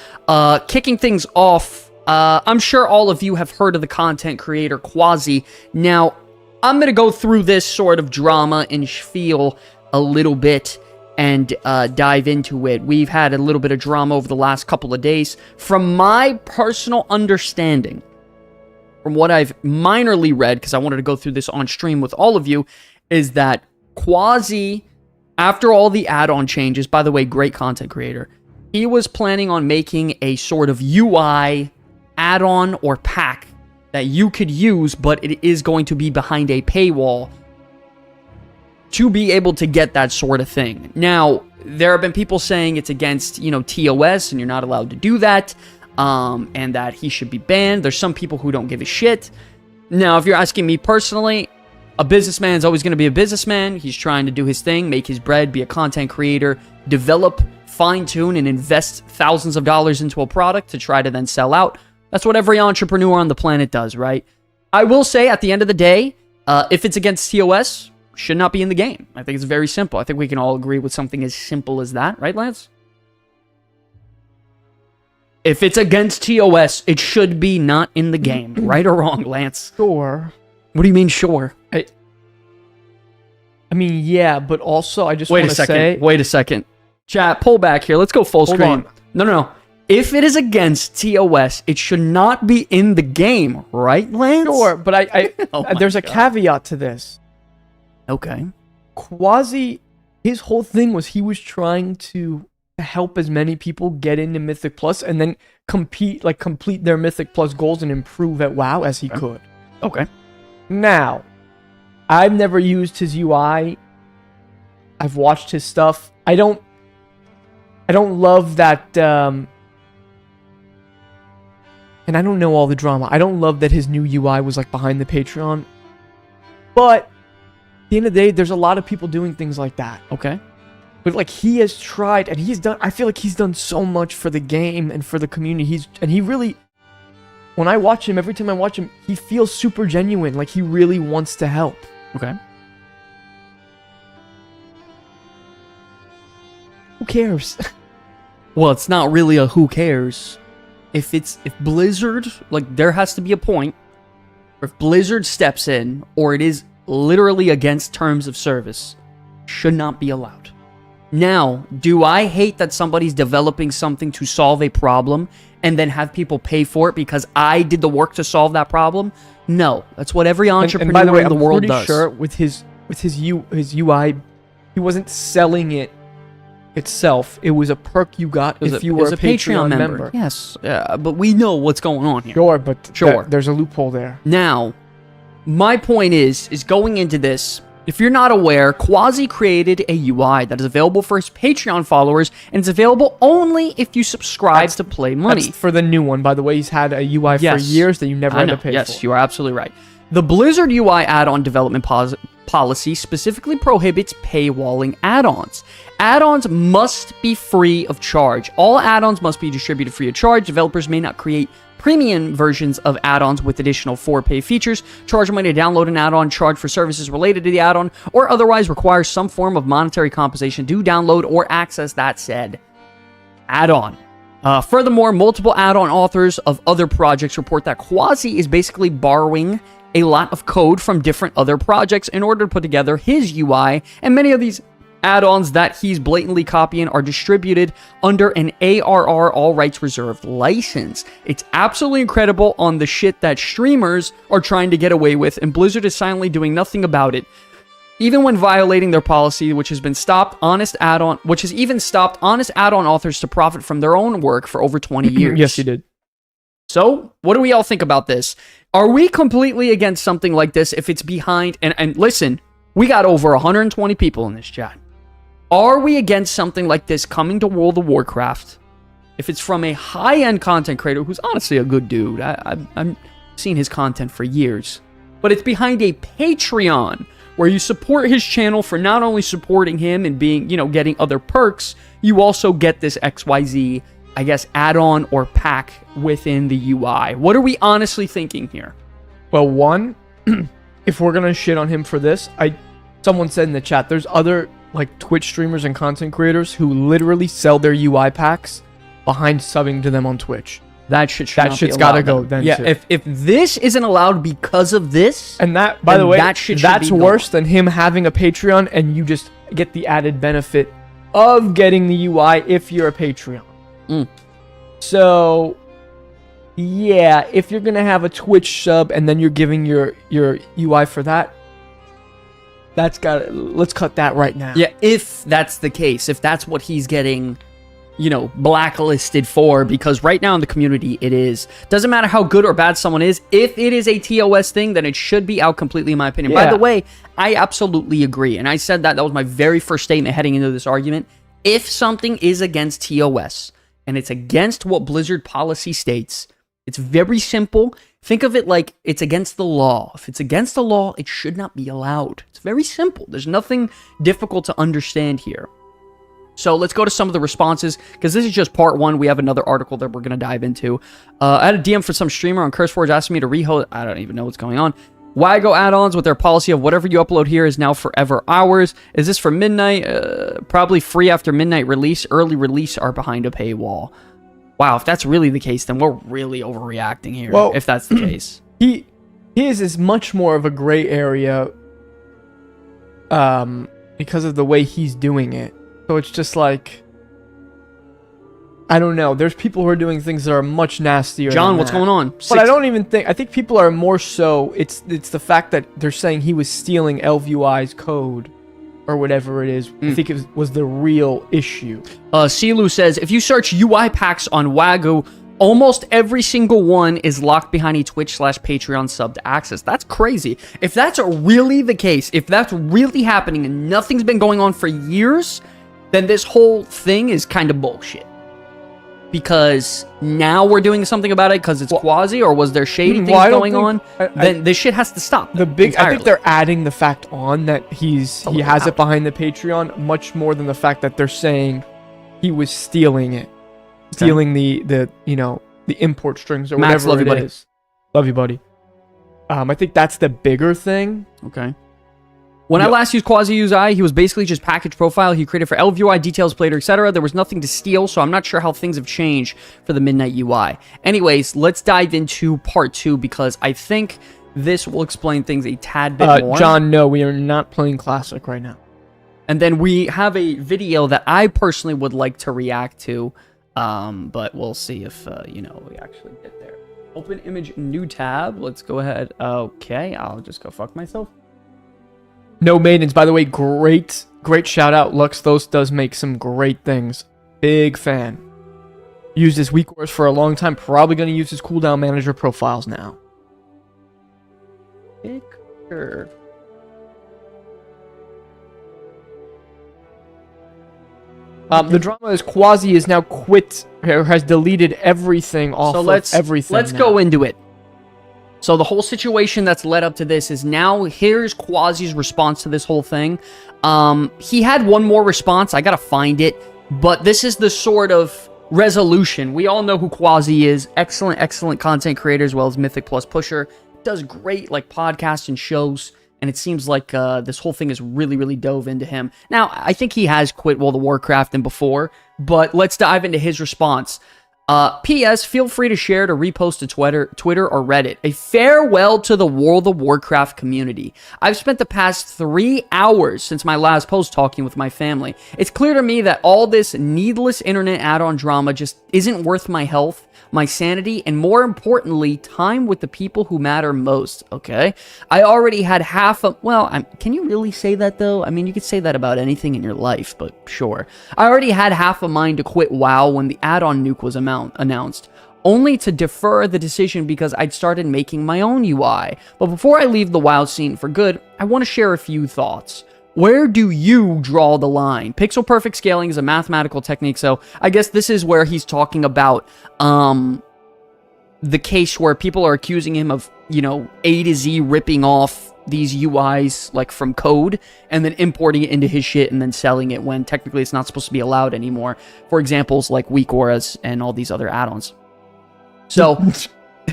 Kicking things off, I'm sure all of you have heard of the content creator Quazii. Now, I'm going to go through this sort of drama and spiel a little bit and dive into it. We've had a little bit of drama over the last couple of days. From my personal understanding, from what I've minorly read, because I wanted to go through this on stream with all of you, is that Quazii, after all the add-on changes, by the way, great content creator, he was planning on making a sort of UI add-on or pack that you could use, but it is going to be behind a paywall to be able to get that sort of thing. Now, there have been people saying it's against, TOS, and you're not allowed to do that, and that he should be banned. There's some people who don't give a shit. Now, if you're asking me personally, a businessman is always going to be a businessman. He's trying to do his thing, make his bread, be a content creator, develop, fine-tune, and invest thousands of dollars into a product to try to then sell out. That's what every entrepreneur on the planet does, right? I will say, at the end of the day, if it's against TOS, should not be in the game. I think it's very simple. I think we can all agree with something as simple as that, right, Lance? If it's against TOS, it should be not in the game, right or wrong, Lance? Sure. What do you mean, sure? I mean, yeah, but also I just want to say... Wait a second. Chat, pull back here. Let's go full screen. On. No. If it is against TOS, it should not be in the game, right, Lance? Sure, but there's a caveat to this. Okay. Quazii, his whole thing was he was trying to help as many people get into Mythic Plus and then complete their Mythic Plus goals and improve at WoW as he could. Okay. Now, I've never used his UI, I've watched his stuff. I don't love that. And I don't know all the drama. I don't love that his new UI was like behind the Patreon. But at the end of the day, there's a lot of people doing things like that. Okay. But like he has tried and he's done. I feel like he's done so much for the game and for the community. He really. When I watch him, every time I watch him, he feels super genuine. Like he really wants to help. Okay. Who cares? Well, it's not really a who cares. If Blizzard, like, there has to be a point where if Blizzard steps in, or it is literally against terms of service, should not be allowed. Now, do I hate that somebody's developing something to solve a problem and then have people pay for it because I did the work to solve that problem? No, that's what every entrepreneur and by the way, in the I'm world pretty does. sure with his UI, he wasn't selling it itself. It was a perk you got if you were a Patreon member. Yes, but we know what's going on here. Sure, but Sure. There's a loophole there. Now, my point is going into this, if you're not aware, Quazii created a UI that is available for his Patreon followers, and it's available only if you subscribe to Play Money. That's for the new one, by the way. He's had a UI for years that you never had to pay for. Yes, you are absolutely right. The Blizzard UI add-on development policy specifically prohibits paywalling add-ons. Add-ons must be free of charge. All add-ons must be distributed free of charge. Developers may not create premium versions of add-ons with additional for-pay features, charge money to download an add-on, charge for services related to the add-on, or otherwise require some form of monetary compensation to download or access that said add-on. Furthermore, multiple add-on authors of other projects report that Quazii is basically borrowing a lot of code from different other projects in order to put together his UI, and many of these add-ons that he's blatantly copying are distributed under an ARR, all rights reserved license. It's absolutely incredible on the shit that streamers are trying to get away with, and Blizzard is silently doing nothing about it. Even when violating their policy, which has stopped honest add-on authors to profit from their own work for over 20 years. Yes, he did. So, what do we all think about this? Are we completely against something like this if it's behind... And listen, we got over 120 people in this chat. Are we against something like this coming to World of Warcraft if it's from a high-end content creator who's honestly a good dude? I've seen his content for years. But it's behind a Patreon where you support his channel for not only supporting him and being, getting other perks, you also get this XYZ, I guess, add-on or pack within the UI. What are we honestly thinking here? Well, one, if we're gonna shit on him for this, someone said in the chat, there's other like Twitch streamers and content creators who literally sell their UI packs behind subbing to them on Twitch. That shit's gotta go then. Yeah, too. if this isn't allowed because of this, and that, by the way, that's worse than him having a Patreon and you just get the added benefit of getting the UI if you're a Patreon. So, yeah, if you're gonna have a Twitch sub and then you're giving your UI for that, let's cut that right now. Yeah, if that's the case, if that's what he's getting, blacklisted for, because right now in the community it is. Doesn't matter how good or bad someone is, if it is a TOS thing, then it should be out completely, in my opinion. Yeah. By the way, I absolutely agree, and I said that was my very first statement heading into this argument. If something is against TOS, and it's against what Blizzard policy states, it's very simple. Think of it like it's against the law. If it's against the law, it should not be allowed. It's very simple. There's nothing difficult to understand here. So let's go to some of the responses, because this is just part one. We have another article that we're going to dive into. I had a DM for some streamer on CurseForge asking me to rehost. I don't even know what's going on. Wago add-ons with their policy of whatever you upload here is now forever ours. Is this for midnight? Probably free after midnight release. Early release are behind a paywall. Wow, if that's really the case, then we're really overreacting here, well, if that's the case. His is much more of a gray area because of the way he's doing it. So it's just like, I don't know. There's people who are doing things that are much nastier. John, what's going on? But I think people are more so, it's the fact that they're saying he was stealing LVUI's code or whatever it is. I think it was the real issue. Silu says, if you search UI packs on Wago, Almost every single one is locked behind a Twitch/Patreon sub to access. That's crazy. If that's really the case, if that's really happening and nothing's been going on for years, then this whole thing is kind of bullshit. Because now we're doing something about it because it's Quazii, or was there shady things going on? Then this shit has to stop. I think they're adding the fact on that he has it behind the Patreon much more than the fact that they're saying he was stealing it. Stealing the import strings or Max, whatever love it is. Love you, buddy. I think that's the bigger thing. Okay. When I last used Quazii, he was basically just package profile he created for LVUI, details, plater, etc. There was nothing to steal, so I'm not sure how things have changed for the Midnight UI. Anyways, let's dive into part 2 because I think this will explain things a tad bit more. John, no, we are not playing Classic right now. And then we have a video that I personally would like to react to. But we'll see if, we actually get there. Open image, new tab. Let's go ahead. Okay, I'll just go fuck myself. No Maidens, by the way, great shout out. Luxthos does make some great things. Big fan. Used his weak ores for a long time. Probably going to use his cooldown manager profiles now. Picture. The drama is Quazii is now quit, or has deleted everything off of everything. Let's go into it. So the whole situation that's led up to this is now here's Quazii's response to this whole thing. He had one more response. I gotta find it. But this is the sort of resolution. We all know who Quazii is. Excellent content creator as well as Mythic Plus pusher. Does great like podcasts and shows. And it seems like this whole thing has really dove into him. Now, I think he has quit World of Warcraft and before, but let's dive into his response. P.S. Feel free to share to repost to Twitter or Reddit. A farewell to the World of Warcraft community. I've spent the past 3 hours since my last post talking with my family. It's clear to me that all this needless internet add-on drama just isn't worth my health, my sanity, and more importantly, time with the people who matter most, okay? I already had half of... Well, can you really say that, though? I mean, you could say that about anything in your life, but sure. I already had half a mind to quit WoW when the add-on nuke was announced, only to defer the decision because I'd started making my own UI. But before I leave the WoW scene for good, I want to share a few thoughts. Where do you draw the line? Pixel perfect scaling is a mathematical technique, so I guess this is where he's talking about the case where people are accusing him of, A to Z ripping off these UIs like from code and then importing it into his shit and then selling it when technically it's not supposed to be allowed anymore. For examples like weak auras and all these other add-ons. So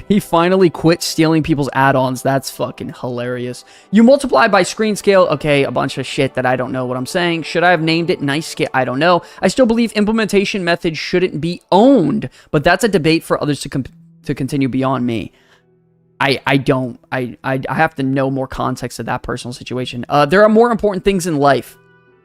he finally quit stealing people's add-ons. That's fucking hilarious. You multiply by screen scale. Okay, a bunch of shit that I don't know what I'm saying. Should I have named it nice scale? I don't know. I still believe implementation methods shouldn't be owned, but that's a debate for others to continue beyond me. I don't. I have to know more context of that personal situation. There are more important things in life.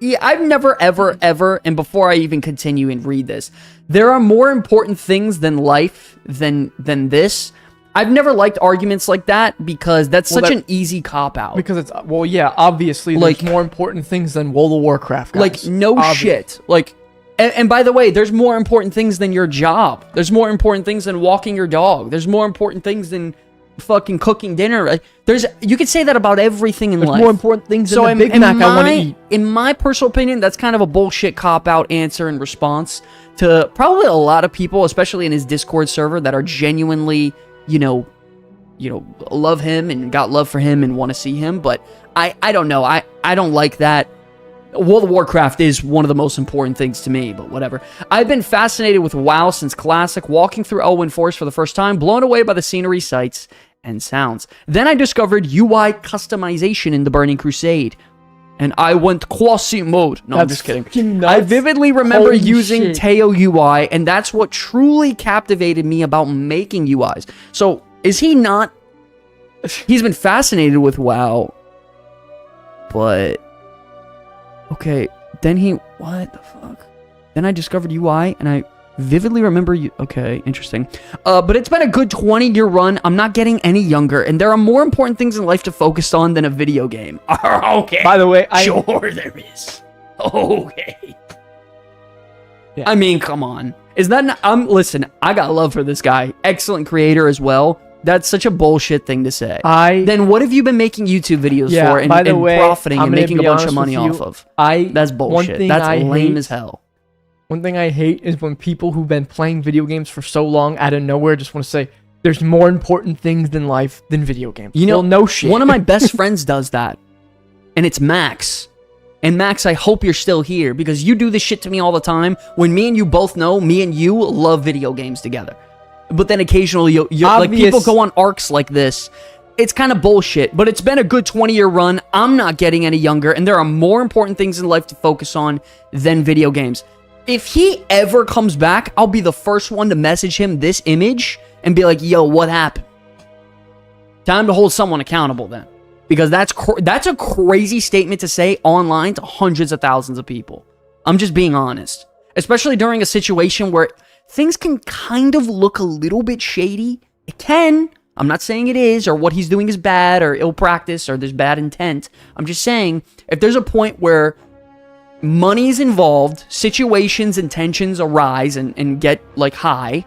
Yeah, I've never, ever, and before I even continue and read this, there are more important things than life than this. I've never liked arguments like that because that's such an easy cop-out. Because it's, well, yeah, obviously there's more important things than World of Warcraft, guys. Like, no shit. Like, and by the way, there's more important things than your job. There's more important things than walking your dog. There's more important things than fucking cooking dinner. You could say that about everything in life. There's more important things than the Big Mac I want to eat. In my personal opinion, that's kind of a bullshit cop-out answer and response to probably a lot of people, especially in his Discord server, that are genuinely, love him and got love for him and want to see him. But I don't know. I don't like that. World of Warcraft is one of the most important things to me, but whatever. I've been fascinated with WoW since Classic, walking through Elwyn Forest for the first time, blown away by the scenery, sights, and sounds. Then I discovered UI customization in the Burning Crusade, and I went Quazii mode. No, I'm just kidding. I vividly remember using Teo UI, and that's what truly captivated me about making UIs. So, is he not... He's been fascinated with WoW, but... Okay, then what the fuck? Then I discovered UI, and I vividly remember you. Okay, interesting. But it's been a good 20-year run. I'm not getting any younger, and there are more important things in life to focus on than a video game. Okay. By the way, sure there is. Okay. Yeah. I mean, come on. Is that not, listen, I got love for this guy. Excellent creator as well. That's such a bullshit thing to say. Then what have you been making YouTube videos for and, by the way, profiting I'm and gonna making a be bunch of honest money with off you. of? That's One bullshit. thing That's I lame hate- as hell. One thing I hate is when people who've been playing video games for so long out of nowhere just want to say, there's more important things in life than video games. You know, well, no shit. One of my best friends does that. And it's Max. And Max, I hope you're still here because you do this shit to me all the time when me and you both know me and you love video games together. But then occasionally, you're like, people go on arcs like this. It's kind of bullshit, but it's been a good 20-year run. I'm not getting any younger, and there are more important things in life to focus on than video games. If he ever comes back, I'll be the first one to message him this image and be like, yo, what happened? Time to hold someone accountable then. Because that's a crazy statement to say online to hundreds of thousands of people. I'm just being honest. Especially during a situation where things can kind of look a little bit shady. It can. I'm not saying it is, or what he's doing is bad, or ill practice, or there's bad intent. I'm just saying, if there's a point where money is involved, situations and tensions arise and get, like, high,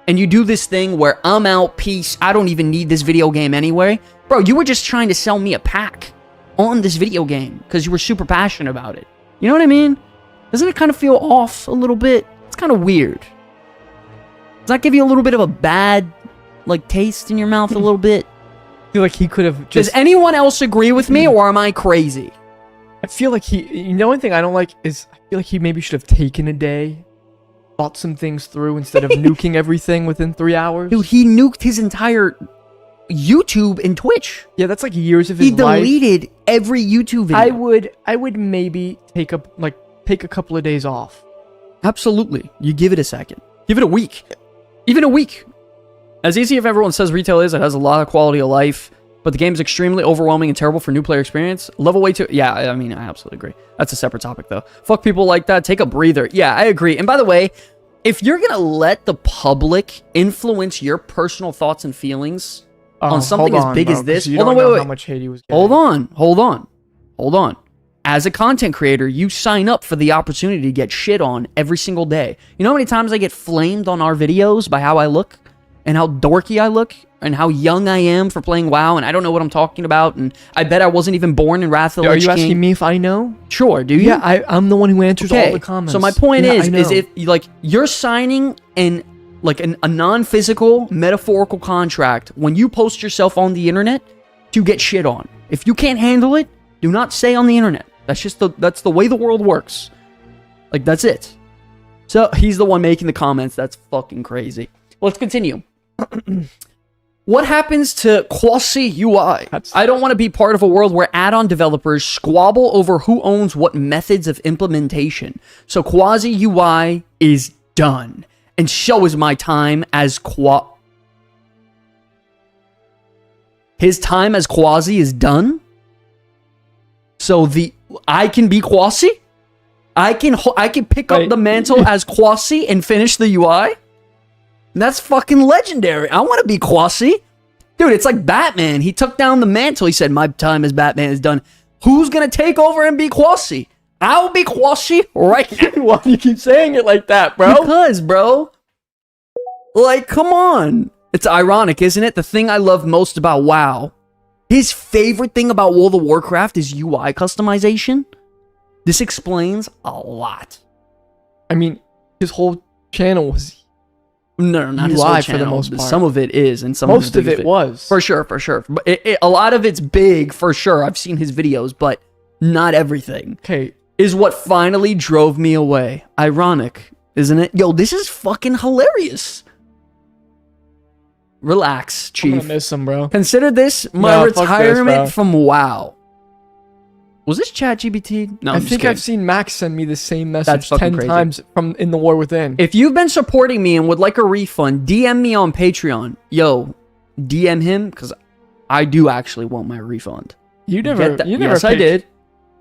and you do this thing where I'm out, peace, I don't even need this video game anyway. Bro, you were just trying to sell me a pack on this video game because you were super passionate about it. You know what I mean? Doesn't it kind of feel off a little bit? It's kind of weird. Does that give you a little bit of a bad, like, taste in your mouth a little bit? I feel like he could have just... Does anyone else agree with me, or am I crazy? I feel like the only thing I don't like is, I feel like he maybe should have taken a day, thought some things through instead of nuking everything within 3 hours. Dude, he nuked his entire YouTube and Twitch. Yeah, that's like years of his life. He deleted every YouTube video. I would maybe take a couple of days off. Absolutely. You give it a second. Give it a week. Even a week. As easy as everyone says retail is, it has a lot of quality of life, but the game is extremely overwhelming and terrible for new player experience. Level way too... Yeah, I mean, I absolutely agree. That's a separate topic, though. Fuck people like that. Take a breather. Yeah, I agree. And by the way, if you're going to let the public influence your personal thoughts and feelings on something as big as this... Hold on, wait. How much hate he was getting. Hold on. As a content creator, you sign up for the opportunity to get shit on every single day. You know how many times I get flamed on our videos by how I look? And how dorky I look? And how young I am for playing WoW? And I don't know what I'm talking about. And I bet I wasn't even born in Wrath of the Lich King. Are you asking me if I know? Sure, do you? Yeah, I'm the one who answers all the comments. So my point is if, like, you're signing a non-physical, metaphorical contract when you post yourself on the internet to get shit on. If you can't handle it, do not say on the internet. That's the way the world works. Like, that's it. So, he's the one making the comments. That's fucking crazy. Let's continue. What happens to Quazii UI? I don't want to be part of a world where add-on developers squabble over who owns what methods of implementation. So, Quazii UI is done. And so is my time as His time as Quazii is done? So I can be Quazii? I can pick up the mantle as Quazii and finish the UI? That's fucking legendary. I want to be Quazii. Dude, it's like Batman. He took down the mantle. He said, my time as Batman is done. Who's going to take over and be Quazii? I'll be Quazii right now. Why do you keep saying it like that, bro? Because, bro. Like, come on. It's ironic, isn't it? The thing I love most about WoW. His favorite thing about World of Warcraft is UI customization. This explains a lot. I mean, his whole channel was... No, not his whole channel. For the most part. Some of it is, and most of it was. For sure. But a lot of it's big, for sure. I've seen his videos, but not everything. Okay. Is what finally drove me away. Ironic, isn't it? Yo, this is fucking hilarious. Relax, Chief. I'm gonna miss him, bro. Consider this my retirement from WoW. Was this ChatGPT? No, I think I've seen Max send me the same message 10 times from in the War Within. If you've been supporting me and would like a refund, DM me on Patreon. Yo, DM him, because I do actually want my refund. You never Yes, I did.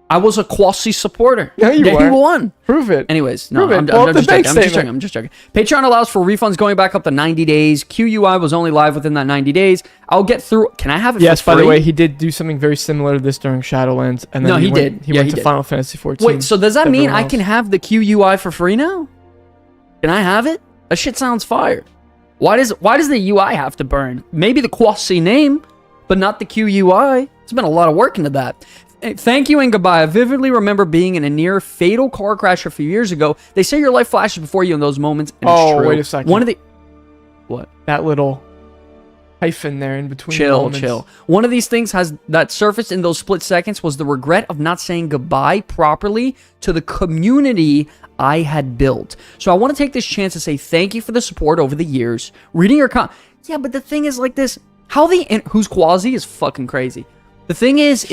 I was a Quazii supporter. Yeah, you were. Day one. Prove it. Anyways, no, I'm just joking. Patreon allows for refunds going back up to 90 days. QUI was only live within that 90 days. I'll get through. Can I have it Yes, for free? by the way, he did do something very similar to this during Shadowlands. And then he went to Final Fantasy 14. Wait, so does that mean I can have the QUI for free now? Can I have it? That shit sounds fire. Why does the UI have to burn? Maybe the Quazii name, but not the QUI. It's been a lot of work into that. Thank you and goodbye. I vividly remember being in a near fatal car crash a few years ago. They say your life flashes before you in those moments, and it's true. Wait a second. One of the... What? That little hyphen there in between. Chill. One of these things that surfaced in those split seconds was the regret of not saying goodbye properly to the community I had built. So I want to take this chance to say thank you for the support over the years. Reading your yeah, but the thing is like this. Who's Quazii is fucking crazy. The thing is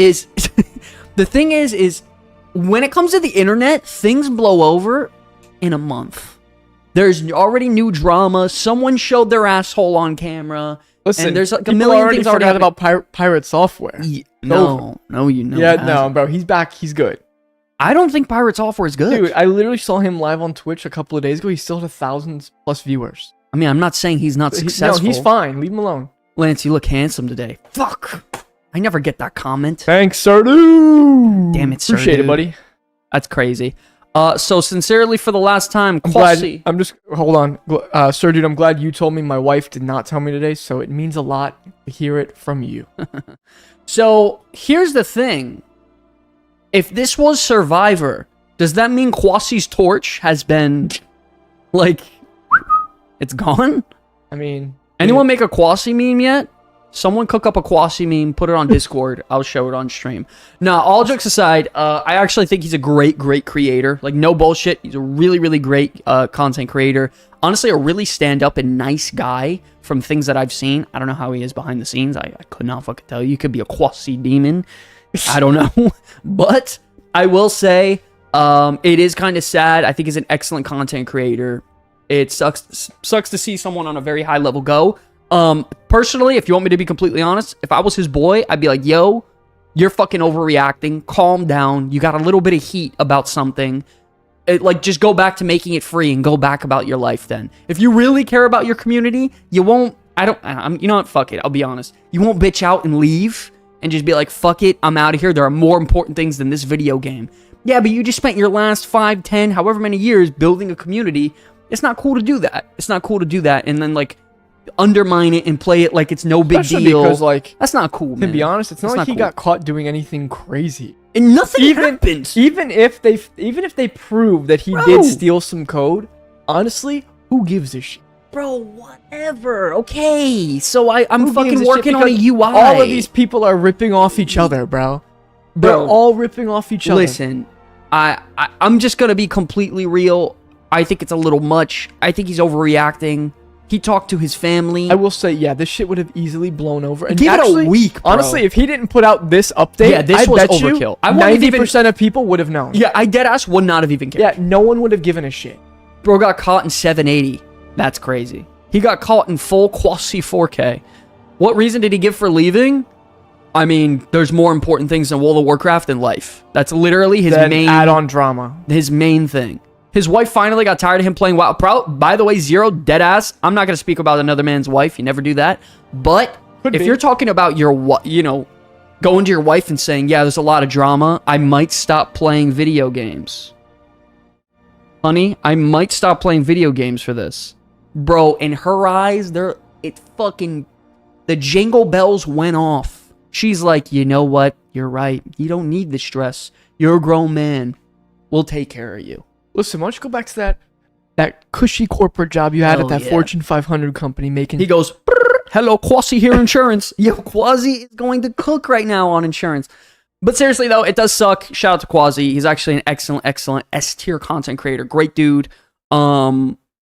the thing is when it comes to the internet, things blow over in a month. There's already new drama. Someone showed their asshole on camera. Listen, and there's like a million things already about pirate software. No, you know. Yeah, no, bro. He's back. He's good. I don't think pirate software is good. Dude, I literally saw him live on Twitch a couple of days ago. He still had 1,000+ viewers. I mean, I'm not saying he's not successful. No, he's fine. Leave him alone. Lance, you look handsome today. Fuck. I never get that comment. Thanks, Sardu. Damn it, Sardu. Appreciate it, buddy. That's crazy. So sincerely for the last time, hold on. Sir, dude, I'm glad you told me. My wife did not tell me today, so it means a lot to hear it from you. So here's the thing. If this was Survivor, does that mean Quazii's torch has been, like, it's gone? I mean... Anyone make a Quazii meme yet? Someone cook up a Quazii meme, put it on Discord. I'll show it on stream. Nah, all jokes aside, I actually think he's a great creator. Like, no bullshit. He's a really great content creator. Honestly, a really stand-up and nice guy from things that I've seen. I don't know how he is behind the scenes. I could not fucking tell you. He could be a Quazii demon. I don't know. But I will say, it is kind of sad. I think he's an excellent content creator. It sucks to see someone on a very high level go. Personally, if you want me to be completely honest, if I was his boy, I'd be like, yo, you're fucking overreacting. Calm down. You got a little bit of heat about something. Just go back to making it free and go back about your life then. If you really care about your community, you won't, you know what, fuck it, I'll be honest. You won't bitch out and leave and just be like, fuck it, I'm out of here. There are more important things than this video game. Yeah, but you just spent your last 5, 10, however many years building a community. It's not cool to do that. It's not cool to do that and then, like, undermine it and play it like it's no big deal. Because, like, that's not cool, man. To be honest, it's not like he got caught doing anything crazy. And nothing happened. Even if they prove that he did steal some code, honestly, who gives a shit? Bro, whatever. Okay, so I'm fucking working on a UI. All of these people are ripping off each other, bro. They're all ripping off each other. Listen, I'm just gonna be completely real. I think it's a little much. I think he's overreacting. He talked to his family. I will say, yeah, this shit would have easily blown over. And give it a week, bro. Honestly, if he didn't put out this update, yeah, this was overkill. 90% of people would have known. Yeah, I deadass would not have even cared. Yeah, no one would have given a shit. Bro got caught in 780. That's crazy. He got caught in full Quazii 4K. What reason did he give for leaving? I mean, there's more important things in World of Warcraft than life. That's literally his main add-on drama. His main thing. His wife finally got tired of him playing WoW. By the way, Zero, deadass. I'm not going to speak about another man's wife. You never do that. But if you're talking about your, going to your wife and saying, yeah, there's a lot of drama, I might stop playing video games. Honey, I might stop playing video games for this. Bro, in her eyes, the jingle bells went off. She's like, you know what? You're right. You don't need the stress. You're a grown man. We'll take care of you. Listen, why don't you go back to that cushy corporate job you had at that Fortune 500 company making... He goes, hello, Quazii here, insurance. Yo, Quazii is going to cook right now on insurance. But seriously, though, it does suck. Shout out to Quazii. He's actually an excellent S-tier content creator. Great dude. I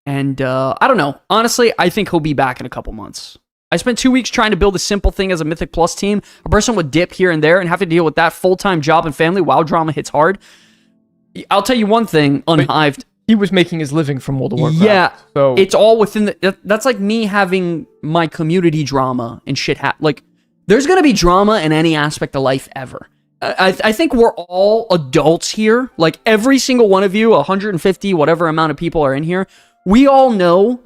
don't know. Honestly, I think he'll be back in a couple months. I spent 2 weeks trying to build a simple thing as a Mythic Plus team. A person would dip here and there and have to deal with that full-time job and family. WoW drama hits hard. I'll tell you one thing, Unhived. He was making his living from World of Warcraft. Yeah, so it's all within the... That's like me having my community drama and shit. Like, there's going to be drama in any aspect of life ever. I think we're all adults here. Like, every single one of you, 150, whatever amount of people are in here, we all know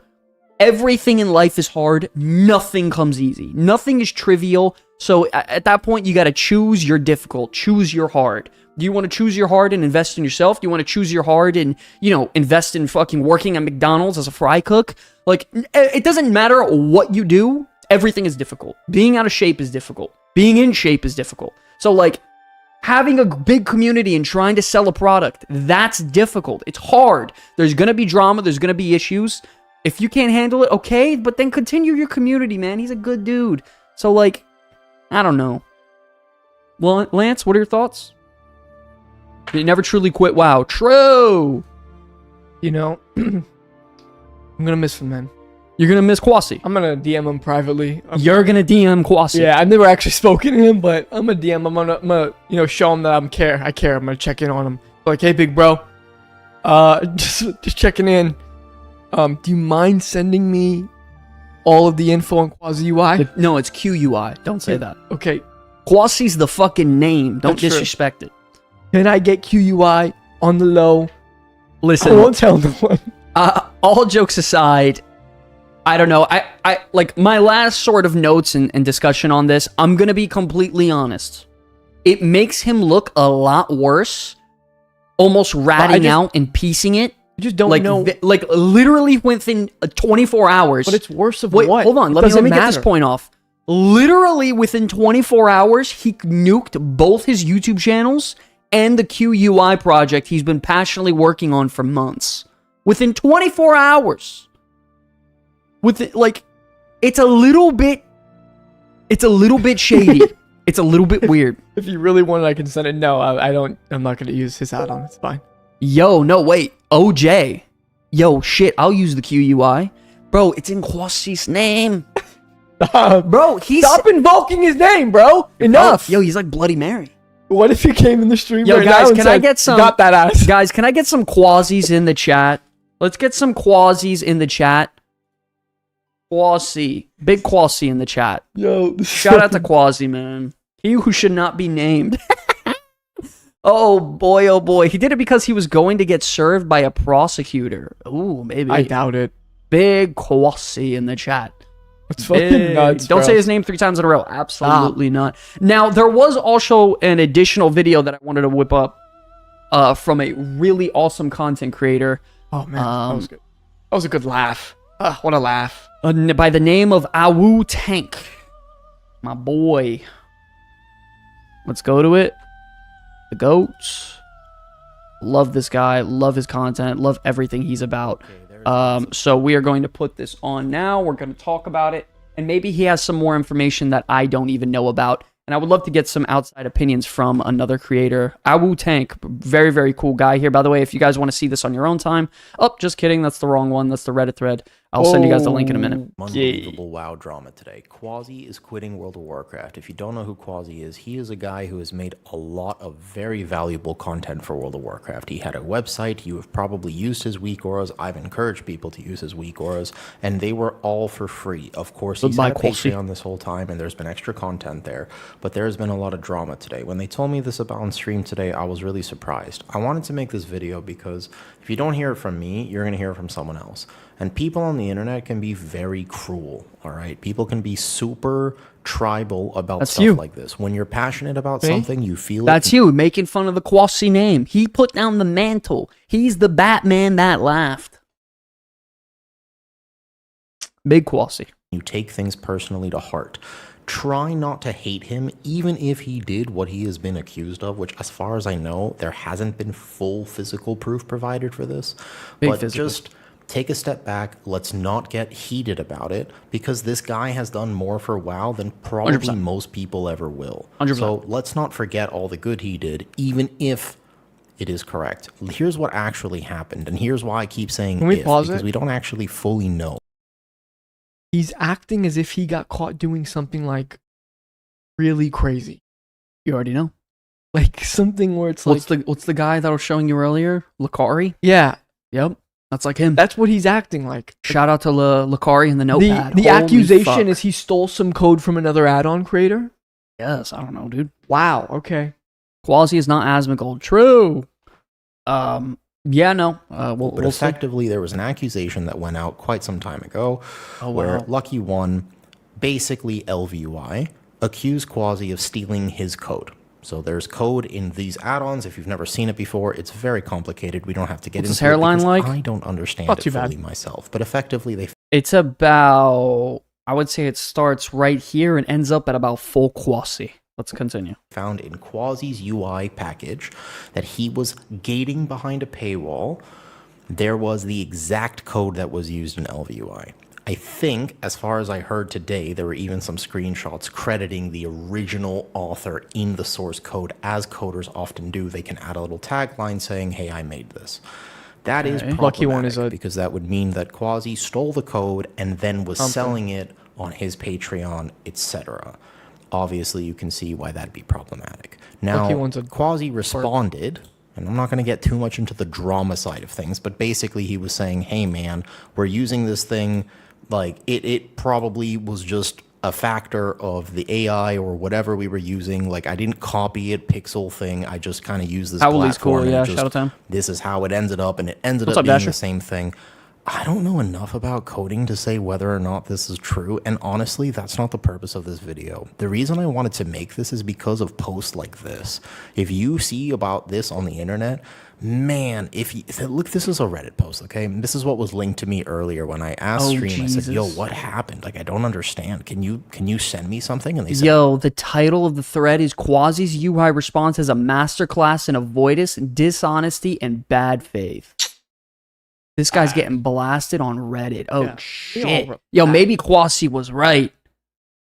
everything in life is hard. Nothing comes easy. Nothing is trivial. So at that point, you got to choose your difficult, choose your hard. Do you want to choose your hard and invest in yourself? Do you want to choose your hard and, invest in fucking working at McDonald's as a fry cook? Like, it doesn't matter what you do. Everything is difficult. Being out of shape is difficult. Being in shape is difficult. So, like, having a big community and trying to sell a product, that's difficult. It's hard. There's going to be drama. There's going to be issues. If you can't handle it, okay, but then continue your community, man. He's a good dude. So, like, I don't know. Well, Lance, what are your thoughts? You never truly quit WoW. True. I'm going to miss him, man. You're going to miss Quazii. I'm going to DM him privately. You're going to DM Quazii. Yeah, I've never actually spoken to him, but I'm going to DM him. I'm going to show him that I care. I care. I'm going to check in on him. Like, hey, big bro. Just checking in. Do you mind sending me all of the info on Quazii UI? No, it's QUI. Don't say that. Okay. Quazii's the fucking name. Don't That's true. disrespect it. Can I get QUI on the low? Listen. I won't tell no one. All jokes aside, I don't know. I like my last sort of notes and discussion on this. I'm going to be completely honest. It makes him look a lot worse, almost ratting out and piecing it. I just don't know. Like literally within 24 hours. But it's worse of Wait, what? Hold on. Let me get this point off. Literally within 24 hours, he nuked both his YouTube channels and the QUI project he's been passionately working on for months. Within 24 hours. It's a little bit shady. It's a little bit weird. If you really want it, I can send it. No, I don't. I'm not going to use his add-on. It's fine. Yo, no, wait. OJ. Yo, shit, I'll use the QUI. Bro, it's in Quazii's name. Bro, Stop invoking his name, bro. Enough. Yo, he's like Bloody Mary. What if you came in the stream Yo, right guys, now and can said, I get some... got that ass? Guys, can I get some Quaziis in the chat? Let's get some Quaziis in the chat. Quazii. Big Quazii in the chat. Yo, Shout out to Quazii, man. He who should not be named. Oh boy. He did it because he was going to get served by a prosecutor. Ooh, maybe. I doubt it. Big Quazii in the chat. It's fucking nuts, Don't bro. say his name 3 times in a row. Absolutely not. Now, there was also an additional video that I wanted to whip up from a really awesome content creator. Oh, man. That was good. That was a good laugh. What a laugh. By the name of Awu Tank. My boy. Let's go to it. The goats. Love this guy. Love his content. Love everything he's about. So we are going to put this on now. We're going to talk about it. And maybe he has some more information that I don't even know about. And I would love to get some outside opinions from another creator. Awu Tank. Very, very cool guy here. By the way, if you guys want to see this on your own time. Oh, just kidding. That's the wrong one. That's the Reddit thread. I'll send you guys the link in a minute. Unbelievable WoW drama today. Quazii is quitting World of Warcraft. If you don't know who Quazii is, he is a guy who has made a lot of very valuable content for World of Warcraft. He had a website. You have probably used his weak auras. I've encouraged people to use his weak auras, and they were all for free. Of course, he's had a Patreon this whole time, and there's been extra content there, but there's been a lot of drama today. When they told me this about on stream today, I was really surprised. I wanted to make this video because if you don't hear it from me, you're going to hear it from someone else. And people on the internet can be very cruel, all right? People can be super tribal about stuff like this. When you're passionate about something, you feel it. That's you, making fun of the Quazii name. He put down the mantle. He's the Batman that laughed. Big Quazii. You take things personally to heart. Try not to hate him, even if he did what he has been accused of, which, as far as I know, there hasn't been full physical proof provided for this. But just take a step back. Let's not get heated about it, because this guy has done more for WoW than probably 100%. most people ever will. 100%. So let's not forget all the good he did, even if it is correct. Here's what actually happened, and here's why I keep saying if, because we don't actually fully know. He's acting as if he got caught doing something like really crazy. You already know. Like something where it's what's the guy that I was showing you earlier? Lakari? Yeah. Yep. That's like him. That's what he's acting like. Shout out to Lakari and the notepad. The accusation is he stole some code from another add-on creator? Yes, I don't know, dude. Wow, okay. Quazii is not Asmongold. True. Yeah, no. But effectively, there was an accusation that went out quite some time ago where Lucky One basically LVY accused Quazii of stealing his code. So there's code in these add-ons. If you've never seen it before, it's very complicated. We don't have to get What's his into hairline it because like? I don't understand Not it too fully bad. myself. But effectively, they It's about, I would say it starts right here and ends up at about full Quazii. Let's continue. found in Quazii's UI package that he was gating behind a paywall. There was the exact code that was used in LVUI. I think, as far as I heard today, there were even some screenshots crediting the original author in the source code, as coders often do. They can add a little tagline saying, hey, I made this. That is problematic Lucky one is because that would mean that Quazii stole the code and then was selling it on his Patreon, etc. Obviously, you can see why that'd be problematic. Now, Lucky one's a Quazii responded, and I'm not going to get too much into the drama side of things, but basically he was saying, hey, man, we're using this thing, like, it probably was just a factor of the AI or whatever we were using. Like, I didn't copy it, pixel thing. I just kind of used this Howley's platform. cool, and yeah, just, shout out to him. this is how it ended up, and it ended What's up up, being Dasher? the same thing. I don't know enough about coding to say whether or not this is true, and honestly, that's not the purpose of this video. The reason I wanted to make this is because of posts like this. If you see about this on the internet, man, look, this is a Reddit post, okay? This is what was linked to me earlier when I asked Oh, Stream. I said, yo, Jesus. what happened? Like, I don't understand. Can you send me something? And they said, Yo, the title of the thread is Quazii's UI response as a masterclass in avoidance, dishonesty, and bad faith. This guy's getting blasted on Reddit. Oh, Yeah. shit. Yo, maybe Quazii was right.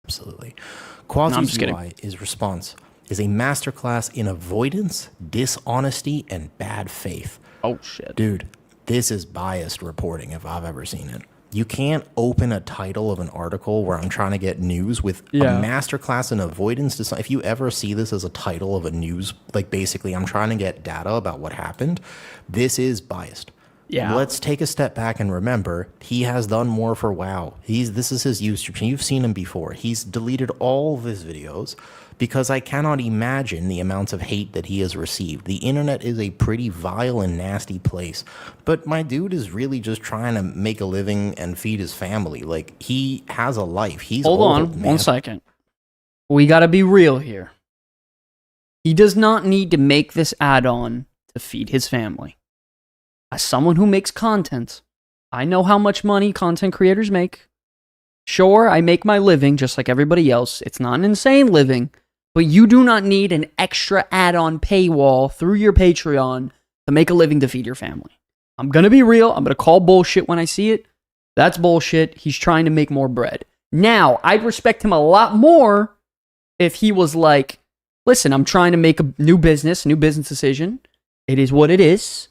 absolutely. I'm Quazii's just kidding. UI is response is a masterclass in avoidance, dishonesty, and bad faith. Oh, shit. Dude, this is biased reporting if I've ever seen it. You can't open a title of an article where I'm trying to get news with Yeah. a masterclass in avoidance. If you ever see this as a title of a news, like basically I'm trying to get data about what happened, this is biased. Yeah. Let's take a step back and remember he has done more for WoW. This is his YouTube channel. You've seen him before. He's deleted all of his videos because I cannot imagine the amounts of hate that he has received. The internet is a pretty vile and nasty place. But my dude is really just trying to make a living and feed his family. Like, he has a life. He's Hold old, on man. 1 second. We gotta be real here. He does not need to make this add-on to feed his family. As someone who makes content, I know how much money content creators make. Sure, I make my living just like everybody else. It's not an insane living, but you do not need an extra add-on paywall through your Patreon to make a living to feed your family. I'm gonna be real. I'm gonna call bullshit when I see it. That's bullshit. He's trying to make more bread. Now, I'd respect him a lot more if he was like, listen, I'm trying to make a new business decision. It is what it is.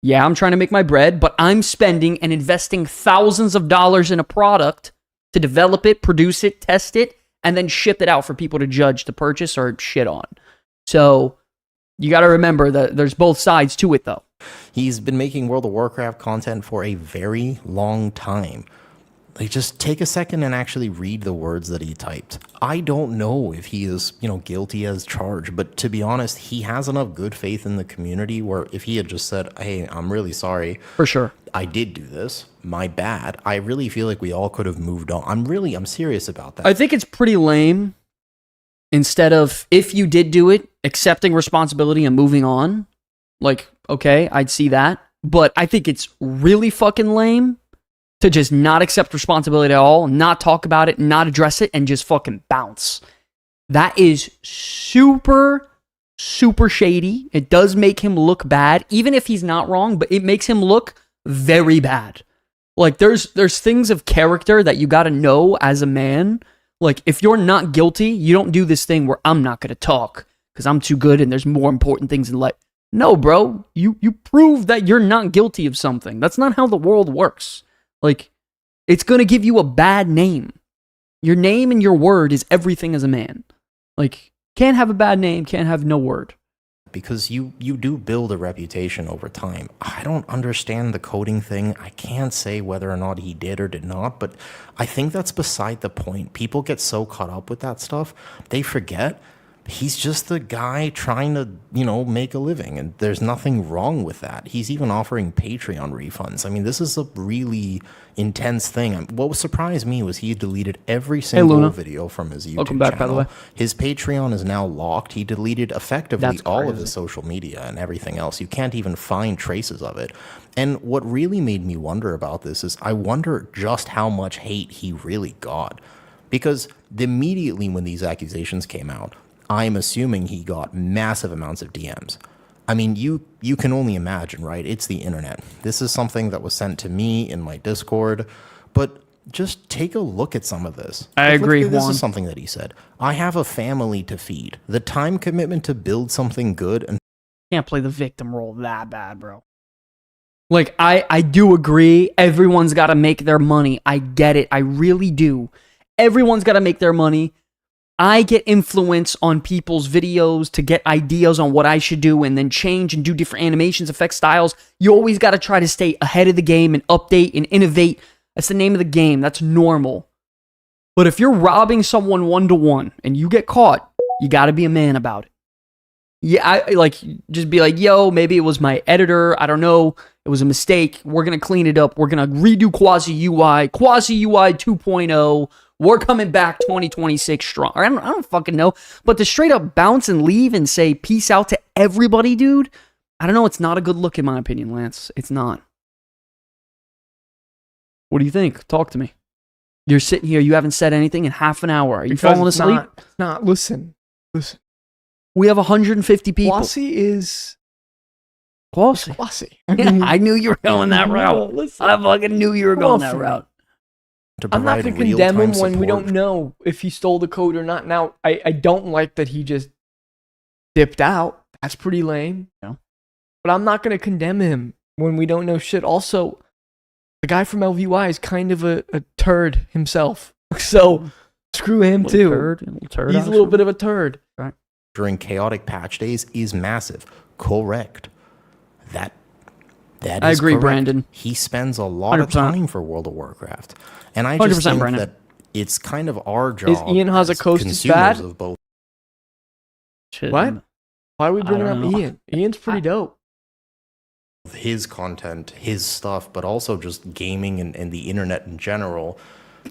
Yeah, I'm trying to make my bread, but I'm spending and investing thousands of dollars in a product to develop it, produce it, test it, and then ship it out for people to judge, to purchase, or shit on. So, you got to remember that there's both sides to it, though. He's been making World of Warcraft content for a very long time. Like, just take a second and actually read the words that he typed. I don't know if he is, guilty as charged, but to be honest, he has enough good faith in the community where if he had just said, hey, I'm really sorry. For sure. I did do this. My bad. I really feel like we all could have moved on. I'm serious about that. I think it's pretty lame. Instead of, if you did do it, accepting responsibility and moving on. Like, okay, I'd see that. But I think it's really fucking lame to just not accept responsibility at all, not talk about it, not address it, and just fucking bounce. That is super, super shady. It does make him look bad, even if he's not wrong, but it makes him look very bad. Like, there's things of character that you gotta know as a man. Like, if you're not guilty, you don't do this thing where I'm not gonna talk because I'm too good and there's more important things in life. No, bro. You prove that you're not guilty of something. That's not how the world works. Like, it's going to give you a bad name. Your name and your word is everything as a man. Like, can't have a bad name, can't have no word. Because you do build a reputation over time. I don't understand the coding thing. I can't say whether or not he did or did not, but I think that's beside the point. People get so caught up with that stuff, they forget he's just a guy trying to, you know, make a living, and there's nothing wrong with that. He's even offering Patreon refunds. I mean, this is a really intense thing. What surprised me was he deleted every single video from his YouTube Welcome back, channel. by the way. His Patreon is now locked. He deleted effectively all of his social media and everything else. You can't even find traces of it. And what really made me wonder about this is I wonder just how much hate he really got. Because immediately when these accusations came out, I'm assuming he got massive amounts of DMs. I mean, you can only imagine, right? It's the internet. This is something that was sent to me in my Discord, but just take a look at some of this. I agree, This Juan. is something that he said. I have a family to feed. The time commitment to build something good and Can't play the victim role that bad, bro. Like, I do agree. Everyone's got to make their money. I get it. I really do. Everyone's got to make their money. I get influence on people's videos to get ideas on what I should do and then change and do different animations, effect styles. You always got to try to stay ahead of the game and update and innovate. That's the name of the game. That's normal. But if you're robbing someone one-to-one and you get caught, you got to be a man about it. Yeah, I like just be like, yo, maybe it was my editor. I don't know. It was a mistake. We're going to clean it up. We're going to redo Quazii UI 2.0. We're coming back 2026 strong. I don't fucking know. But to straight up bounce and leave and say peace out to everybody, dude, I don't know. It's not a good look in my opinion, Lance. It's not. What do you think? Talk to me. You're sitting here. You haven't said anything in half an hour. Are you falling asleep? Listen. We have 150 people. Quazii is Quazii. Quazii. I knew you were going that route. Listen. I fucking knew you were going that route. to I'm not provide going to condemn him real-time when we support. don't know if he stole the code or not. Now, I don't like that he just dipped out. That's pretty lame. Yeah. But I'm not going to condemn him when we don't know shit. Also, the guy from LVY is kind of a turd himself. So, screw him too. He's a little bit of a turd. during chaotic patch days is massive. Correct. That I is agree, correct. Brandon. He spends a lot of 100%. time for World of Warcraft, and I just 100%, think Brandon. that it's kind of our job. Is Ian as Hazakost consumers bad? of both Shit. What? Why are we I bringing don't up know. Ian? Ian's pretty dope. his content, his stuff, but also just gaming and the internet in general.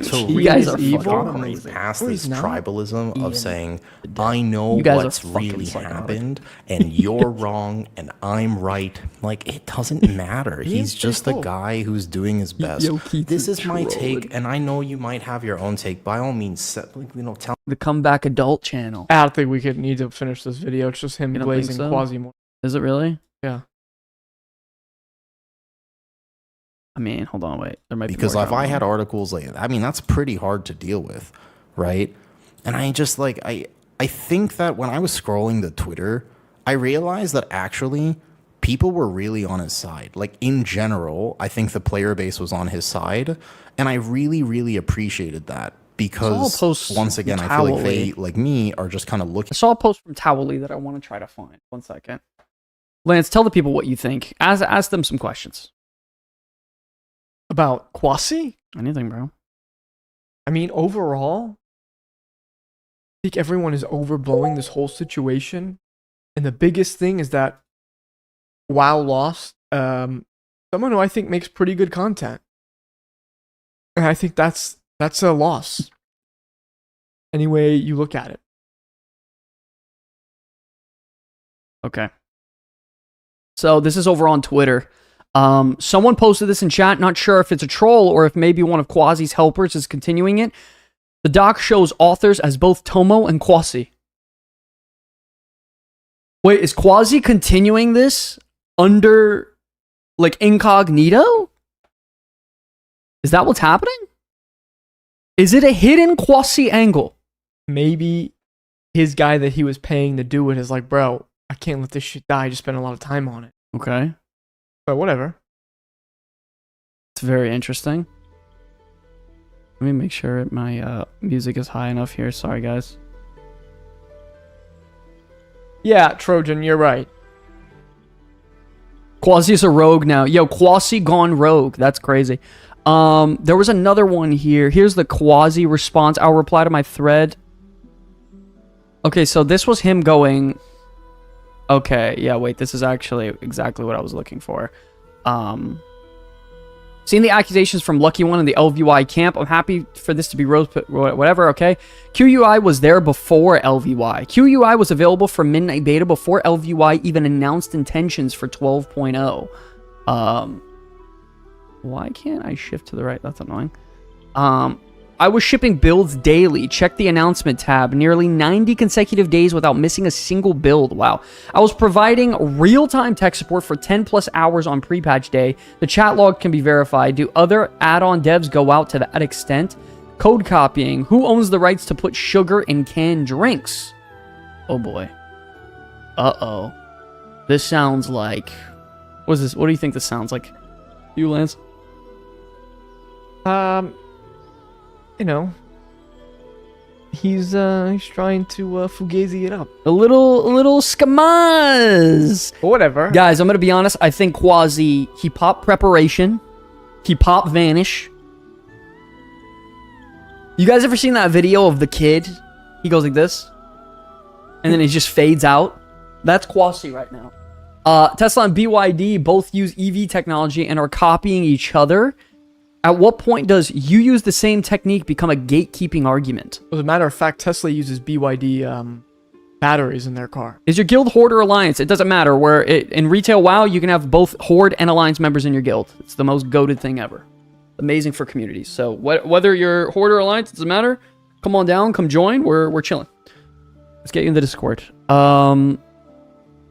So You really, guys are you fucking gotta move crazy. past No, this he's not. tribalism Ian, of saying, I know You guys are what's fucking really psychotic. happened, and you're wrong, and I'm right. Like, it doesn't matter. He's just a cool. guy who's doing his best. Yo, Keith This is is my trolling. take, and I know you might have your own take. By all means, tell The Comeback Adult channel. I don't think we could need to finish this video. It's just him You don't think glazing so? Quasi more. Is it really? Yeah. I mean, hold on, wait. There might be because more if going I on. had articles like, I mean, that's pretty hard to deal with, right? And I just like, I think that when I was scrolling the Twitter, I realized that actually people were really on his side. Like, in general, I think the player base was on his side, and I really, really appreciated that because posts once again, from I feel like Towley. they, like me, are just kind of looking. I saw a post from Towley that I want to try to find. 1 second. Lance, tell the people what you think. Ask them some questions. About Quasi? Anything, bro. I mean, overall, I think everyone is overblowing this whole situation. And the biggest thing is that WoW lost someone who I think makes pretty good content. And I think that's a loss. Any way you look at it. Okay. So this is over on Twitter. Someone posted this in chat. Not sure if it's a troll or if maybe one of Quasi's helpers is continuing it. The doc shows authors as both Tomo and Quasi. Wait, is Quasi continuing this under, like, incognito? Is that what's happening? Is it a hidden Quasi angle? Maybe his guy that he was paying to do it is like, bro, I can't let this shit die. I just spent a lot of time on it. Okay. But whatever. It's very interesting. Let me make sure my music is high enough here. Sorry, guys. Yeah, Trojan, you're right. Quasi is a rogue now. Yo, Quasi gone rogue. That's crazy. There was another one here. Here's the Quasi response. I'll reply to my thread. Okay, so this was him going... Okay, yeah, wait, this is actually exactly what I was looking for. Seeing the accusations from Lucky One in the LVY camp, I'm happy for this to be rose... Whatever, okay? QUI was there before LVY. QUI was available for Midnight Beta before LVY even announced intentions for 12.0. Why can't I shift to the right? That's annoying. I was shipping builds daily. Check the announcement tab. Nearly 90 consecutive days without missing a single build. Wow. I was providing real-time tech support for 10 plus hours on pre-patch day. The chat log can be verified. Do other add-on devs go out to that extent? Code copying. Who owns the rights to put sugar in canned drinks? Oh boy. Uh-oh. This sounds like... What is this? What do you think this sounds like? You, Lance? You know, he's trying to fugazi it up. A little skamaz. Whatever. Guys, I'm gonna be honest. I think Quazii, he popped preparation. He popped vanish. You guys ever seen that video of the kid? He goes like this. And then he just fades out. That's Quazii right now. Tesla and BYD both use EV technology and are copying each other. At what point does you use the same technique become a gatekeeping argument? As a matter of fact, Tesla uses BYD batteries in their car. Is your guild Horde or Alliance? It doesn't matter. In retail WoW, you can have both Horde and Alliance members in your guild. It's the most goated thing ever. Amazing for communities. So whether you're Horde or Alliance, it doesn't matter. Come on down, come join. We're chilling. Let's get you in the Discord.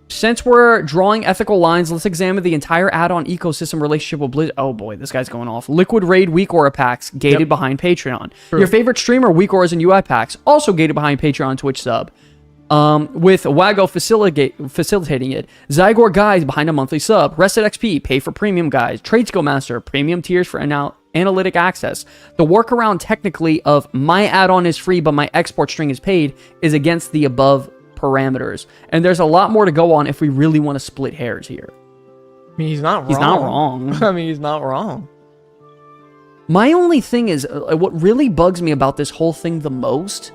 Since we're drawing ethical lines, let's examine the entire add-on ecosystem relationship with Blizzard. Oh boy, this guy's going off. Liquid Raid weak aura packs, gated behind Patreon. True. Your favorite streamer, weak auras and UI packs, also gated behind Patreon Twitch sub. With Wago facilitating it. Zygor guys behind a monthly sub. Rested XP, pay for premium guys. Trade Skill Master, premium tiers for analytic access. The workaround technically of my add-on is free but my export string is paid is against the above parameters. And there's a lot more to go on if we really want to split hairs here. I mean, he's not wrong. He's not wrong. I mean, he's not wrong. My only thing is, what really bugs me about this whole thing the most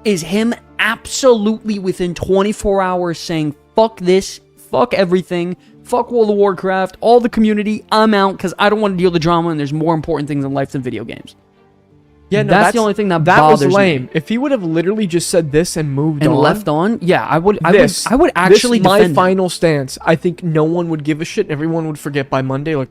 is him absolutely within 24 hours saying, fuck this, fuck everything, fuck World of Warcraft, all the community, I'm out because I don't want to deal with the drama and there's more important things in life than video games. Yeah, no, that's the only thing that bothers was lame. me. If he would have literally just said this and moved on, and left on, yeah, I would actually this my defend final stance. I think no one would give a shit. And everyone would forget by Monday. Like,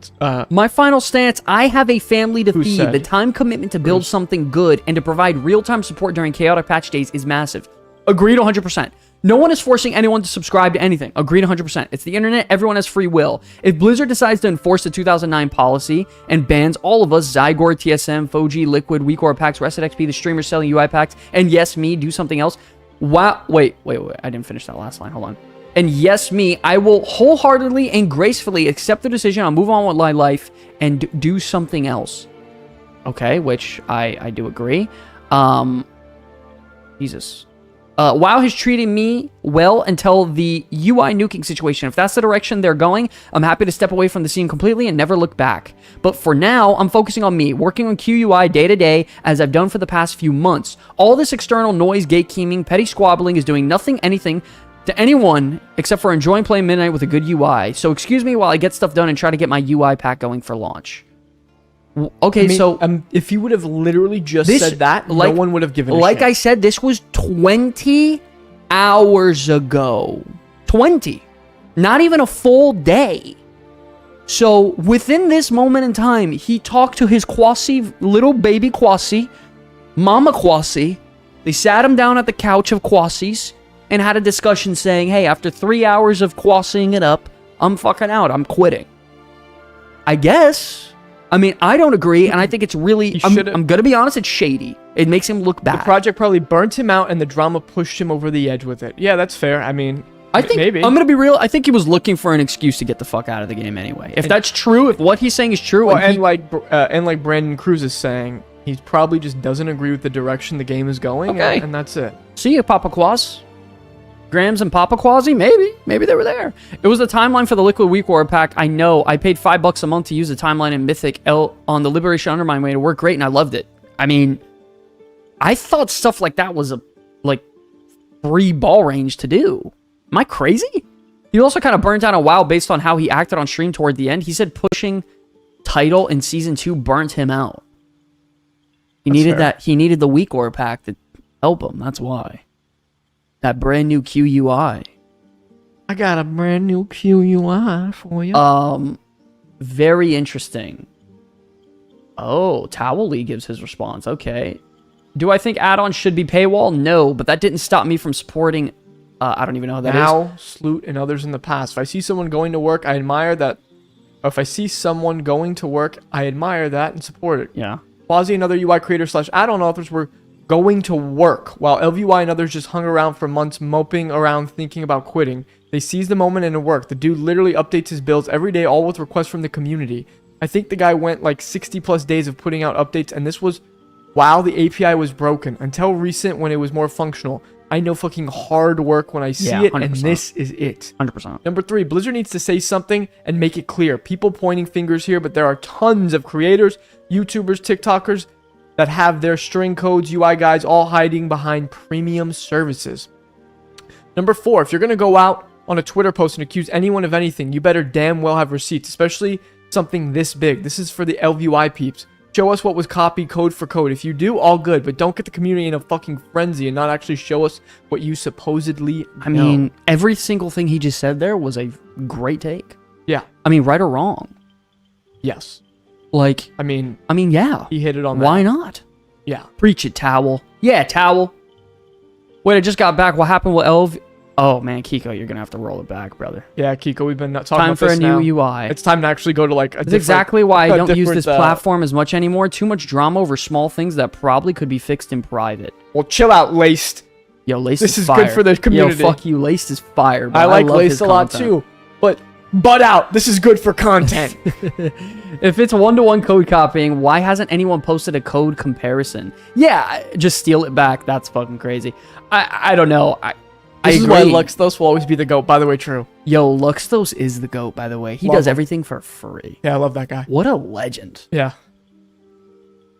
my final stance: I have a family to feed. said? The time commitment to build something good and to provide real-time support during chaotic patch days is massive. Agreed 100%. No one is forcing anyone to subscribe to anything. Agreed 100%. It's the internet. Everyone has free will. If Blizzard decides to enforce the 2009 policy and bans all of us, Zygor, TSM, Foji, Liquid, Weak Aura packs, Rested XP, the streamers selling UI packs, and yes, me, do something else. Wow. Wait. I didn't finish that last line. Hold on. And yes, me, I will wholeheartedly and gracefully accept the decision. I'll move on with my life and do something else. Okay, which I do agree. Jesus. WoW has treated me well until the UI nuking situation. If that's the direction they're going, I'm happy to step away from the scene completely and never look back. But for now, I'm focusing on me, working on QUI day to day as I've done for the past few months. All this external noise, gatekeeping, petty squabbling is doing anything to anyone except for enjoying playing Midnight with a good UI. So excuse me while I get stuff done and try to get my UI pack going for launch. Okay, I mean, so if you would have literally just said that, no one would have given a shit. Like I said, this was 20 hours ago. 20. Not even a full day. So within this moment in time, he talked to his Quazii, little baby Quazii, Mama Quazii. They sat him down at the couch of Quazii's and had a discussion saying, hey, after 3 hours of Quaziing it up, I'm fucking out. I'm quitting. I guess. I mean, I don't agree, and I think it's really... I'm going to be honest, it's shady. It makes him look bad. The project probably burnt him out, and the drama pushed him over the edge with it. Yeah, that's fair. I mean, I think, maybe. I'm going to be real. I think he was looking for an excuse to get the fuck out of the game anyway. If that's true, if what he's saying is true... Well, and like Brandon Cruz is saying, he probably just doesn't agree with the direction the game is going, okay. And that's it. See you, Papa Quaz. Grams and Papa Quazii? Maybe they were there. It was the timeline for the Liquid Weak War pack. I know. I paid $5 a month to use the timeline in Mythic L on the Liberation Undermine way to work great, and I loved it. I mean, I thought stuff like that was free ball range to do. Am I crazy? He also kind of burnt out on WoW based on how he acted on stream toward the end. He said pushing title in season 2 burnt him out. He needed that. He needed the weak ore pack to help him. That's why. That brand new QUI. I got a brand new QUI for you. Very interesting. Oh, Towel gives his response. Okay. Do I think add-ons should be paywall? No, but that didn't stop me from supporting. I don't even know who that is. Now, Sloot, and others in the past. If I see someone going to work, I admire that. Or if I see someone going to work, I admire that and support it. Yeah. Quazii and other UI creators / add-on authors were going to work, while LVY and others just hung around for months moping around thinking about quitting. They seized the moment and it worked. The dude literally updates his builds every day, all with requests from the community. I think the guy went like 60 plus days of putting out updates, and this was while the API was broken. Until recent when it was more functional. I know fucking hard work when I see it, 100%. and this is it. 100%. Number 3, Blizzard needs to say something and make it clear. People pointing fingers here, but there are tons of creators, YouTubers, TikTokers that have their string codes, UI guides, all hiding behind premium services. Number 4, if you're going to go out on a Twitter post and accuse anyone of anything, you better damn well have receipts, especially something this big. This is for the LVY peeps. Show us what was copied code for code. If you do, all good, but don't get the community in a fucking frenzy and not actually show us what you supposedly know. I mean, every single thing he just said there was a great take. Yeah. I mean, right or wrong. Yes. Like, I mean, yeah. he hit it on that. Why not? Yeah. Preach it, Towel. Yeah, Towel. Wait, I just got back. What happened with Elv? Oh, man, Kiko, you're going to have to roll it back, brother. Yeah, Kiko, we've been talking Time about for this a new now. UI. It's time to actually go to like a That's different... exactly why I don't use this different, platform as much anymore. Too much drama over small things that probably could be fixed in private. Well, chill out, Laced. Yo, Laced This is fire. good for the community. Yo, fuck you. Laced is fire, bro. I like love Laced his a lot content. too. But out. This is good for content. If it's one-to-one code copying, why hasn't anyone posted a code comparison? Yeah, just steal it back. That's fucking crazy. I don't know. This is why agree. Luxthos will always be the GOAT. By the way, true. Yo, Luxthos is the GOAT, by the way. He Love does him. everything for free. Yeah, I love that guy. What a legend. Yeah.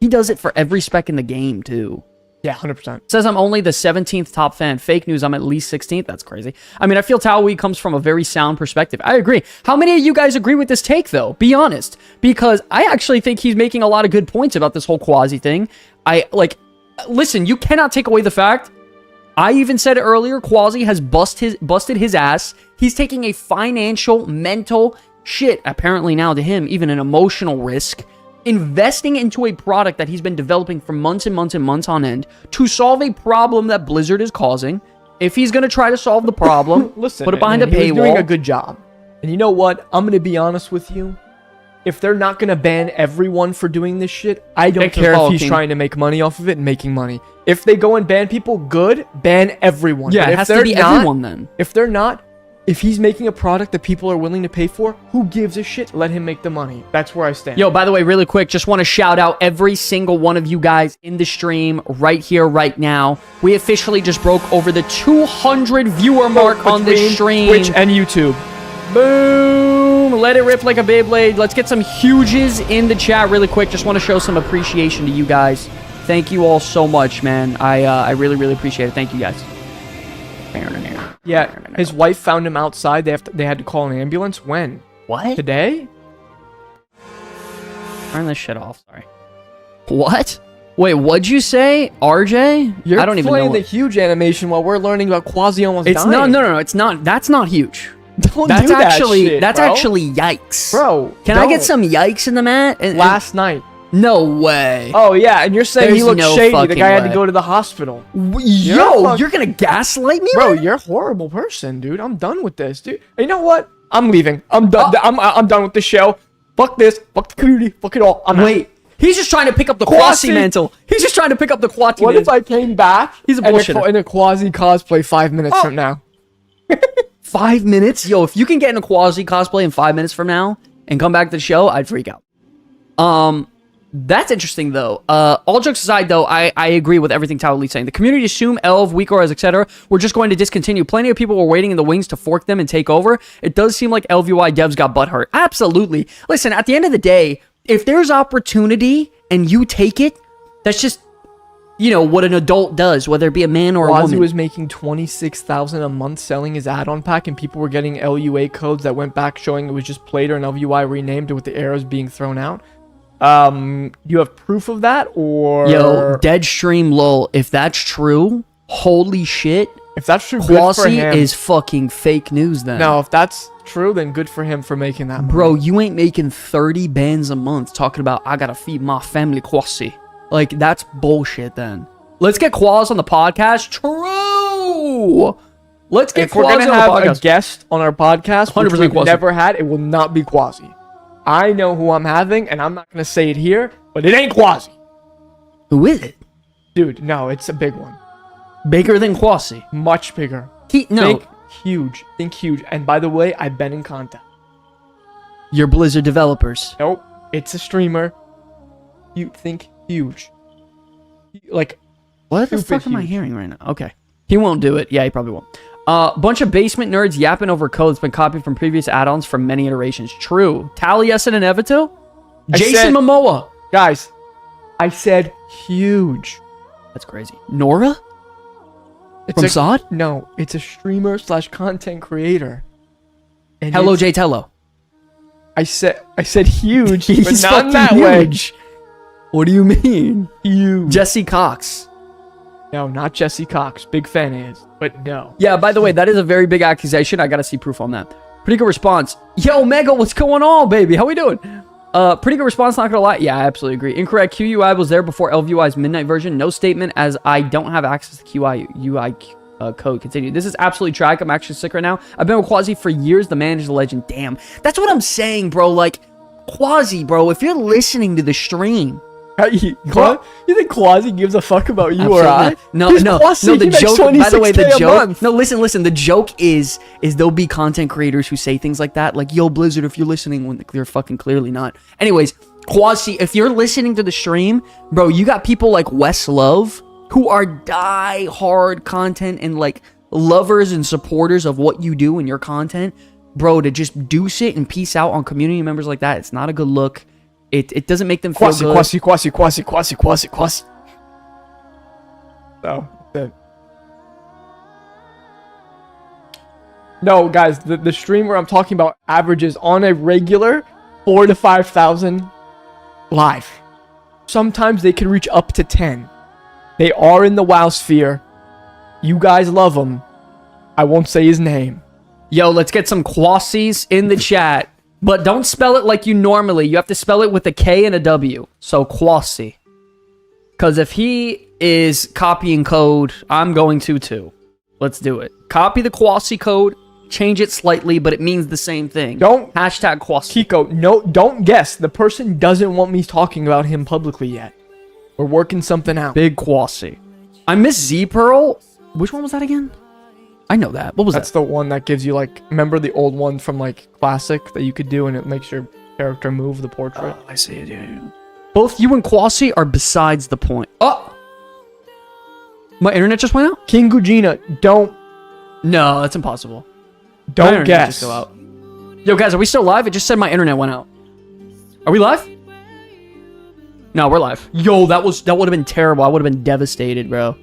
He does it for every spec in the game, too. Yeah, 100%. Says I'm only the 17th top fan. Fake news, I'm at least 16th. That's crazy. I mean, I feel Taoui comes from a very sound perspective. I agree. How many of you guys agree with this take, though? Be honest. Because I actually think he's making a lot of good points about this whole Quazii thing. Listen, you cannot take away the fact. I even said it earlier, Quazii has busted his ass. He's taking a financial, mental, shit, apparently now to him, even an emotional risk, investing into a product that he's been developing for months and months and months on end to solve a problem that Blizzard is causing. If he's going to try to solve the problem, Listen, put it behind a he was paywall. doing a good job. And you know what? I'm going to be honest with you. If they're not going to ban everyone for doing this shit, I don't care if he's trying to make money off of it and making money. If they go and ban people, good. Ban everyone. Yeah, But it if has they're to be not, everyone then. If they're not, if he's making a product that people are willing to pay for, who gives a shit? Let him make the money. That's where I stand. Yo, by the way, really quick, just want to shout out every single one of you guys in the stream right here, right now. We officially just broke over the 200 viewer mark on this Between stream. Twitch and YouTube. Boom! Let it rip like a Beyblade. Let's get some huges in the chat really quick. Just want to show some appreciation to you guys. Thank you all so much, man. I really, really appreciate it. Thank you, guys. Yeah, his wife found him outside. They had to call an ambulance. When? What? Today? Turn this shit off. Sorry. What? Wait, what'd you say, RJ? You're I don't even playing know. the huge animation while we're learning about Quazii almost It's dying. no. It's not. That's not huge. Don't That's do that actually shit, that's bro. actually yikes, Bro, Can I get some yikes in the mat? last night? No way. Oh yeah, and you're saying he There's looks no shady. The fucking guy had way. to go to the hospital. Yo, you're gonna gaslight me, Bro, man? you're a horrible person, dude. I'm done with this, dude. And you know what? I'm leaving. I'm done. I'm done with the show. Fuck this. Fuck the community. Fuck it all. I'm out. Wait, he's just trying to pick up the Quazii. Quazii mantle. He's just trying to pick up the Quazii What if mantle. I came back? He's a and bullshitter. in a Quazii cosplay 5 minutes from now? 5 minutes? Yo, if you can get in a Quazii cosplay in 5 minutes from now and come back to the show, I'd freak out. That's interesting, though. All jokes aside, though, I agree with everything Tao saying. The community assume Elv, Weakores, etc. We're just going to discontinue. Plenty of people were waiting in the wings to fork them and take over. It does seem like LVY devs got butthurt. Absolutely. Listen, at the end of the day, if there's opportunity and you take it, that's just... you know, what an adult does, whether it be a man or a Quazii woman. was making $26,000 a month selling his add-on pack, and people were getting LUA codes that went back showing it was just Plater and LUI renamed with the arrows being thrown out. You have proof of that, or Yo, Deadstream lol. If that's true, holy shit. if that's true, good for Quazii him. is fucking fake news then. No, if that's true, then good for him for making that money. Bro, you ain't making 30 bands a month talking about I gotta feed my family Quazii. Like, that's bullshit then. Let's get Quaz on the podcast. True! Let's get If we're Quaz on gonna the have podcast. a guest on our podcast, 100% which we've Quazii. never had, it will not be Quazii. I know who I'm having, and I'm not gonna say it here, but it ain't Quazii. Who is it? Dude, no, it's a big one. Bigger than Quazii. Much bigger. No, Think huge. Think huge. And by the way, I've been in contact. you're Blizzard developers. Nope. It's a streamer. You think huge. Like, What the Stupid fuck am I huge. hearing right now? Okay. He won't do it. Yeah, he probably won't. Bunch of basement nerds yapping over code that's been copied from previous add-ons from many iterations. True. Taliesin and Evito? I Jason said- Momoa. guys, I said huge. That's crazy. Nora? It's From Sod? No, it's a streamer / content creator. And Hello, it's- Jay Tello. I said huge, but He's not in that fucking way. huge. What do you mean? Huge. Jesse Cox. No, not Jesse Cox. Big fan is, but no. Yeah, by the way, that is a very big accusation. I gotta see proof on that. Pretty good response. Yo, Mega, what's going on, baby? How we doing? Pretty good response, not gonna lie. Yeah, I absolutely agree. Incorrect. QUI was there before LVUI's midnight version. No statement, as I don't have access to QUI code. Continue. This is absolutely tragic. I'm actually sick right now. I've been with Quazii for years. The man is a legend. Damn. That's what I'm saying, bro. Like, Quazii, bro, if you're listening to the stream, You think Quazii gives a fuck about you or I? No, He's no, Quazii, no. The he makes joke. By the way, the 26K a joke. month. No, listen. The joke is there'll be content creators who say things like that, like "Yo, Blizzard, if you're listening," when they're fucking clearly not. Anyways, Quazii, if you're listening to the stream, bro, you got people like Wes Love who are die-hard content and like lovers and supporters of what you do and your content, bro. To just deuce it and peace out on community members like that, it's not a good look. It doesn't make them feel good. Quazii. So, no, guys, the streamer I'm talking about averages on a regular 4,000 to 5,000 live. Sometimes they can reach up to 10. They are in the WoW sphere. You guys love him. I won't say his name. Yo, let's get some Quaziis in the chat. But don't spell it like you normally. You have to spell it with a K and a W. So Quazii. Because if he is copying code, I'm going to too. Let's do it. Copy the Quazii code. Change it slightly, but it means the same thing. Don't- Hashtag Quazii. Kiko, no, don't guess. The person doesn't want me talking about him publicly yet. We're working something out. Big Quazii. I miss Z-Pearl. Which one was that again? I know that. What was That's that? the one that gives you, like, remember the old one from, like, Classic that you could do and it makes your character move the portrait? I see it. Yeah. Both you and Quazii are besides the point. Oh! My internet just went out? King Gugina, don't No, that's impossible. My internet guess. just go out. Yo, guys, are we still live? It just said my internet went out. Are we live? No, we're live. Yo, that would have been terrible. I would have been devastated, bro.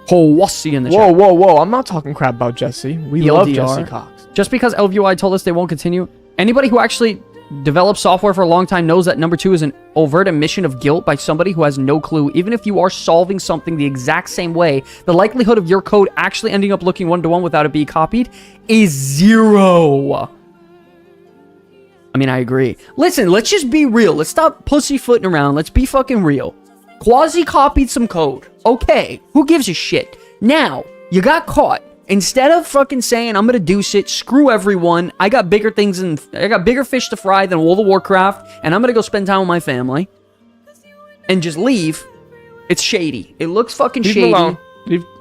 Quazii in the chat. Whoa. I'm not talking crap about Jesse. We love TLDR. Jesse Cox. Just because LVUI told us they won't continue, anybody who actually developed software for a long time knows that number 2 is an overt admission of guilt by somebody who has no clue. Even if you are solving something the exact same way, the likelihood of your code actually ending up looking one-to-one without it being copied is 0. I mean, I agree. Listen, let's just be real. Let's stop pussyfooting around. Let's be fucking real. Quazii copied some code. Okay, who gives a shit? Now, you got caught. Instead of fucking saying, I'm gonna deuce it, screw everyone, I got bigger fish to fry than World of Warcraft, and I'm gonna go spend time with my family, and just leave, it's shady. It looks fucking Leave shady. him alone.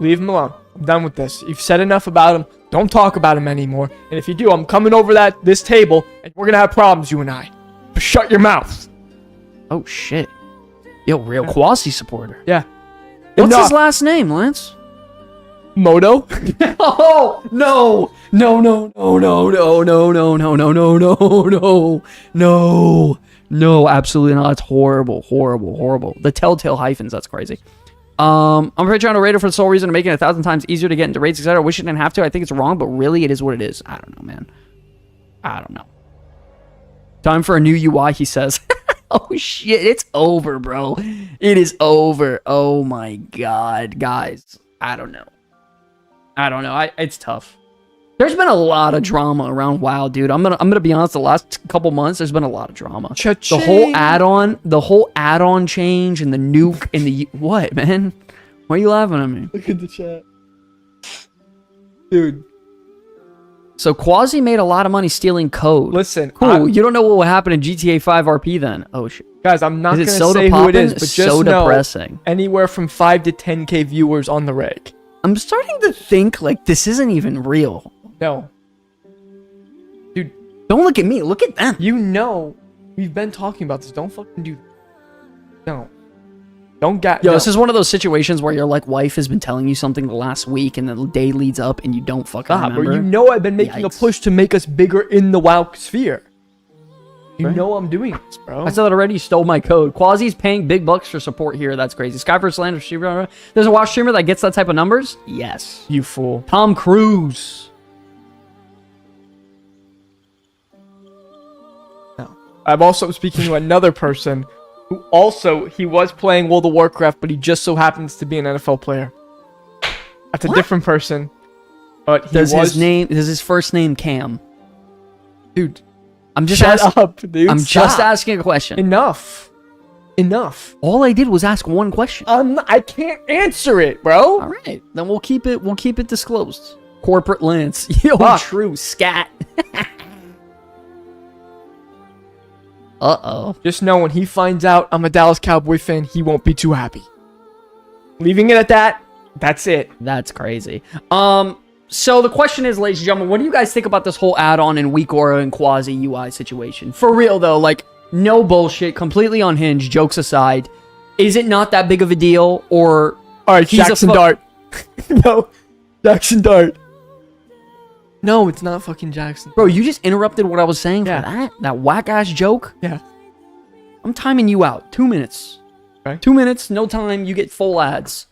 Leave him alone. I'm done with this. You've said enough about him. Don't talk about him anymore. And if you do, I'm coming over this table, and we're gonna have problems, you and I. But shut your mouth. Oh, shit. Yo, real Quazii supporter. Yeah. What's Enough. his last name, Lance? Moto? Oh no! No, no, no, no, no, no, no, no, no, no, no, no, no, no, absolutely not. That's horrible, horrible, horrible. The telltale hyphens, that's crazy. I'm pretty trying to rate it for the sole reason of making it 1,000 times easier to get into raids, etc. I wish it didn't have to. I think it's wrong, but really it is what it is. I don't know, man. I don't know. Time for a new UI, he says. Oh shit, it's over, bro. It is over. Oh my god, guys. I don't know. It's tough. There's been a lot of drama around WoW, dude. I'm gonna be honest. The last couple months, there's been a lot of drama. Cha-ching. The whole add-on change, and the nuke, and the what, man? Why are you laughing at me? Look at the chat, dude. So Quazii made a lot of money stealing code. Listen, cool. You don't know what will happen in GTA 5 RP then? Oh shit, guys. I'm not gonna soda say who it is, but It's just so know depressing. Anywhere from 5 to 10K viewers on the reg. I'm starting to think like this isn't even real. No, dude. Don't look at me. Look at them. You know, we've been talking about this. Don't fucking do that. No. Don't get. Yo, no. this is one of those situations where your like wife has been telling you something the last week, and the day leads up, and you don't fucking remember. Bro, you know I've been making a push to make us bigger in the WoW sphere. You know I'm doing this, bro. I said that already. You stole my code. Quazii's paying big bucks for support here. That's crazy. Skyford Slander streamer. There's a WoW streamer that gets that type of numbers. Yes. You fool. Tom Cruise. No. I'm also speaking to another person who also he was playing World of Warcraft, but he just so happens to be an NFL player. That's a different person. But he Does his first name Cam? Dude. I'm just Shut up, dude. I'm just asking a question. Enough. All I did was ask one question. I can't answer it, bro. All right, then we'll keep it disclosed. Corporate Lance. Yo, true scat. Uh-oh. Just know when he finds out I'm a Dallas Cowboy fan, he won't be too happy. Leaving it at that. That's it. That's crazy. So the question is, ladies and gentlemen, what do you guys think about this whole add-on and weak aura and Quazii UI situation? For real though, like no bullshit, completely unhinged, jokes aside. Is it not that big of a deal? Or alright, Jackson Dart. No, Jackson Dart. No, it's not fucking Jackson. Bro, you just interrupted what I was saying for that whack-ass joke? Yeah. I'm timing you out. 2 minutes. Okay. 2 minutes, no time, you get full ads.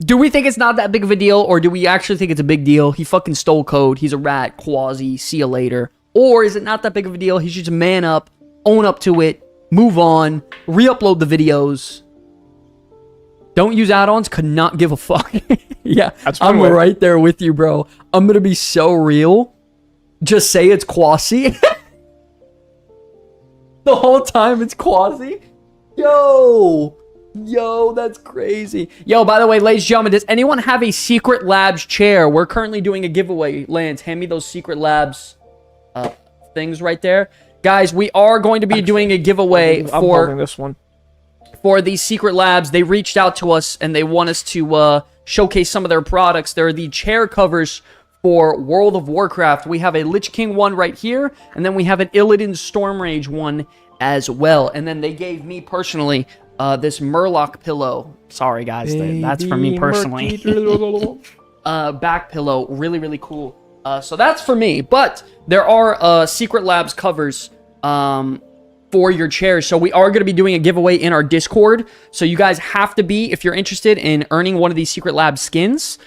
Do we think it's not that big of a deal, or do we actually think it's a big deal? He fucking stole code. He's a rat. Quazii. See you later. Or is it not that big of a deal? He should just man up, own up to it, move on, re-upload the videos. Don't use add-ons. Could not give a fuck. Yeah, I'm right there with you, bro. I'm gonna be so real. Just say it's Quazii. The whole time it's Quazii. Yo, that's crazy. Yo, by the way, ladies and gentlemen, does anyone have a Secret Labs chair? We're currently doing a giveaway. Lance, hand me those Secret Labs things right there. Guys, we are going to be doing a giveaway for this one. For these Secret Labs. They reached out to us and they want us to showcase some of their products. They're the chair covers for World of Warcraft. We have a Lich King one right here, and then we have an Illidan Stormrage one as well. And then they gave me personally this Murloc pillow. Sorry, guys. That's for me personally. Back pillow. Really, really cool. So that's for me. But there are Secret Labs covers for your chairs. So we are going to be doing a giveaway in our Discord. So you guys have to be, if you're interested in earning one of these Secret Labs skins,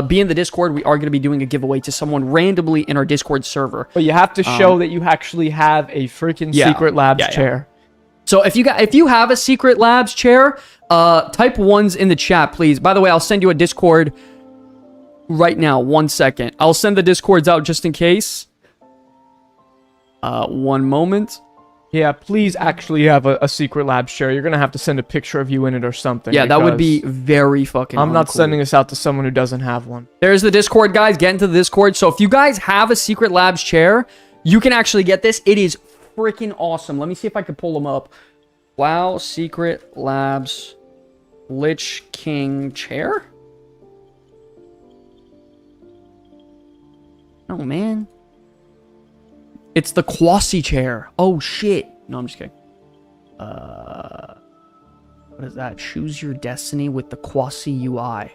be in the Discord. We are going to be doing a giveaway to someone randomly in our Discord server. But you have to show that you actually have a freaking Secret Labs chair. So if you have a Secret Labs chair, type ones in the chat, please. By the way, I'll send you a Discord right now. 1 second. I'll send the Discords out just in case. 1 moment. Yeah, please actually have a Secret Labs chair. You're going to have to send a picture of you in it or something. Yeah, that would be very fucking I'm not sending this out to someone who doesn't have one. There's the Discord, guys. Get into the Discord. So if you guys have a Secret Labs chair, you can actually get this. It is freaking awesome. Let me see if I can pull them up. Wow, Secret Labs Lich King chair? Oh, man. It's the Quazii chair. Oh, shit. No, I'm just kidding. What is that? Choose your destiny with the Quazii UI.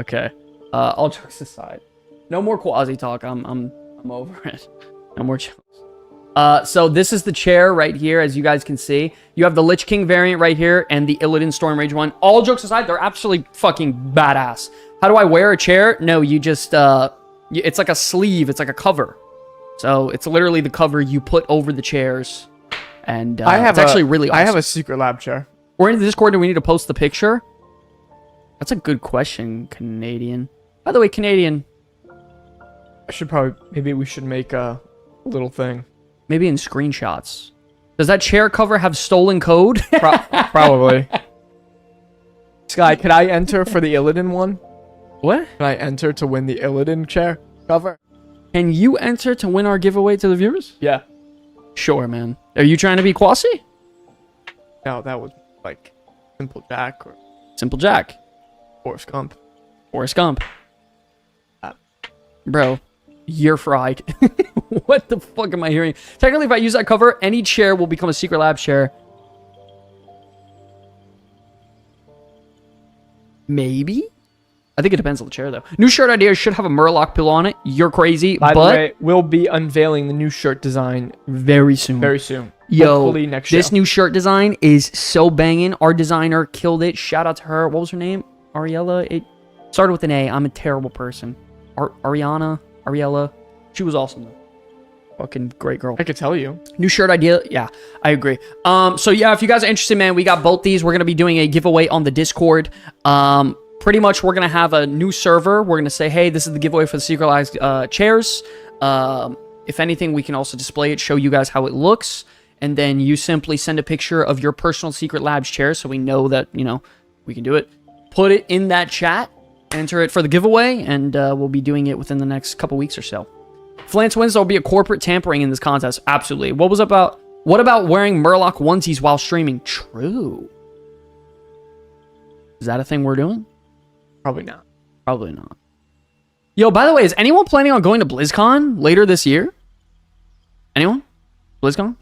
Okay. All jokes aside, no more Quazii talk. I'm over it. No more jokes. So this is the chair right here, as you guys can see. You have the Lich King variant right here and the Illidan Stormrage one. All jokes aside, they're absolutely fucking badass. How do I wear a chair? No, you just it's like a sleeve. It's like a cover. So it's literally the cover you put over the chairs, and it's actually really awesome. I have a secret lab chair. We're in the Discord. Do we need to post the picture? That's a good question, Canadian. By the way, Canadian. Maybe we should make a little thing. Maybe in screenshots. Does that chair cover have stolen code? Probably. Sky, could I enter for the Illidan one? What? Can I enter to win the Illidan chair cover? Can you enter to win our giveaway to the viewers? Yeah. Sure, man. Are you trying to be Quazii? No, that was like Simple Jack or Simple Jack. Forrest Gump. Forrest Gump. Bro, you're fried. What the fuck am I hearing? Technically, if I use that cover, any chair will become a secret lab chair. Maybe? I think it depends on the chair, though. New shirt idea should have a Murloc pill on it. You're crazy. By the way, we'll be unveiling the new shirt design very soon. Very soon. Yo, hopefully next this show. new shirt design is so banging. Our designer killed it. Shout out to her. What was her name? Ariella? It started with an A. I'm a terrible person. Ariella. She was awesome, though. Fucking great girl. I could tell you. New shirt idea. Yeah, I agree. So yeah, if you guys are interested, man, we got both these. We're going to be doing a giveaway on the Discord. Pretty much we're going to have a new server. We're going to say, hey, this is the giveaway for the secret chairs. If anything, we can also display it, show you guys how it looks. And then you simply send a picture of your personal Secret Labs chair so we know that, you know, we can do it. Put it in that chat. Enter it for the giveaway, and we'll be doing it within the next couple weeks or so. Flance wins, there'll be a corporate tampering in this contest. Absolutely. What about wearing Murloc onesies while streaming? True. Is that a thing we're doing? Probably not. Probably not. Yo, by the way, is anyone planning on going to BlizzCon later this year? Anyone? BlizzCon?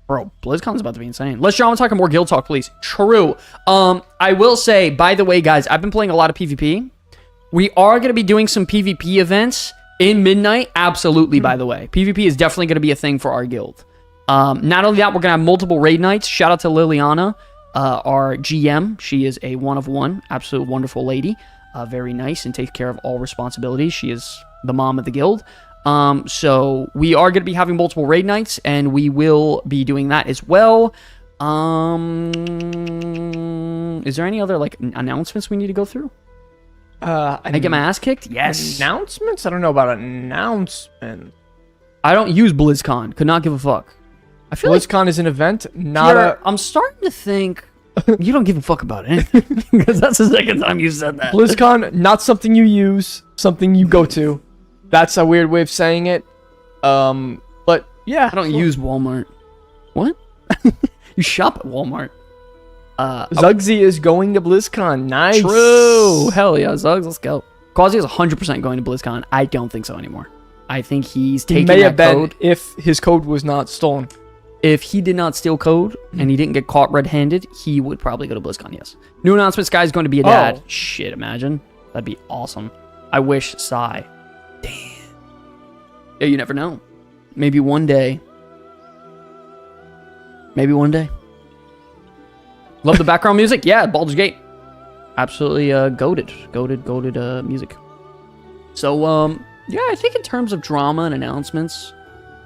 Bro, BlizzCon's about to be insane. Let's jump on talking more guild talk, please. True. I will say, by the way, guys, I've been playing a lot of PvP. We are going to be doing some PvP events in Midnight. Absolutely, by the way. PvP is definitely going to be a thing for our guild. Not only that, we're going to have multiple raid nights. Shout out to Liliana, our GM. She is a one of one. Absolute wonderful lady. Very nice and takes care of all responsibilities. She is the mom of the guild. So we are going to be having multiple raid nights, and we will be doing that as well. Is there any other like announcements we need to go through? I get my ass kicked? Yes. Announcements? I don't know about announcements. I don't use BlizzCon. Could not give a fuck. I feel BlizzCon is an event, not a... I'm starting to think you don't give a fuck about anything. Because that's the second time you said that. BlizzCon, not something you use, something you go to. That's a weird way of saying it. But yeah. I don't use Walmart. What? You shop at Walmart. Zugzy is going to BlizzCon. Nice. True. Hell yeah, Zugs. Let's go. Quazii is 100% going to BlizzCon. I don't think so anymore. I think he's taking that code. He may have been if his code was not stolen. If he did not steal code and he didn't get caught red-handed, he would probably go to BlizzCon, yes. New announcement, Sky's going to be a dad. Oh. Shit, imagine. That'd be awesome. I wish, Psy. Damn. Yeah, you never know. Maybe one day. Maybe one day. Love the background music? Yeah, Baldur's Gate. Absolutely goated music. So, yeah, I think in terms of drama and announcements,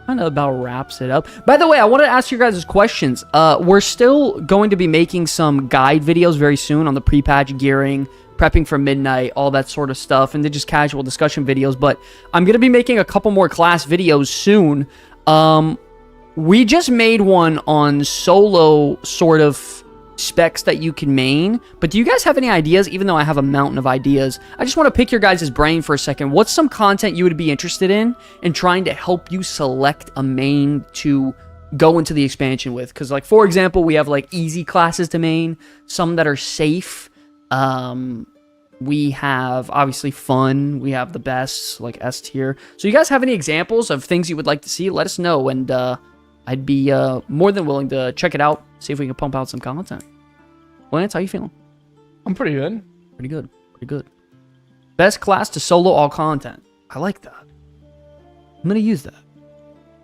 kind of about wraps it up. By the way, I wanted to ask you guys questions. We're still going to be making some guide videos very soon on the pre-patch gearing, prepping for Midnight, all that sort of stuff, and then just casual discussion videos. But I'm going to be making a couple more class videos soon. We just made one on solo sort of specs that you can main, but do you guys have any ideas? Even though I have a mountain of ideas, I just want to pick your guys' brain for a second. What's some content you would be interested in and trying to help you select a main to go into the expansion with? Because, like, for example, we have like easy classes to main, some that are safe. We have obviously fun, we have the best, like S tier. So you guys have any examples of things you would like to see? Let us know, and I'd be more than willing to check it out, see if we can pump out some content. Lance, how you feeling? I'm pretty good. Pretty good. Pretty good. Best class to solo all content. I like that. I'm going to use that.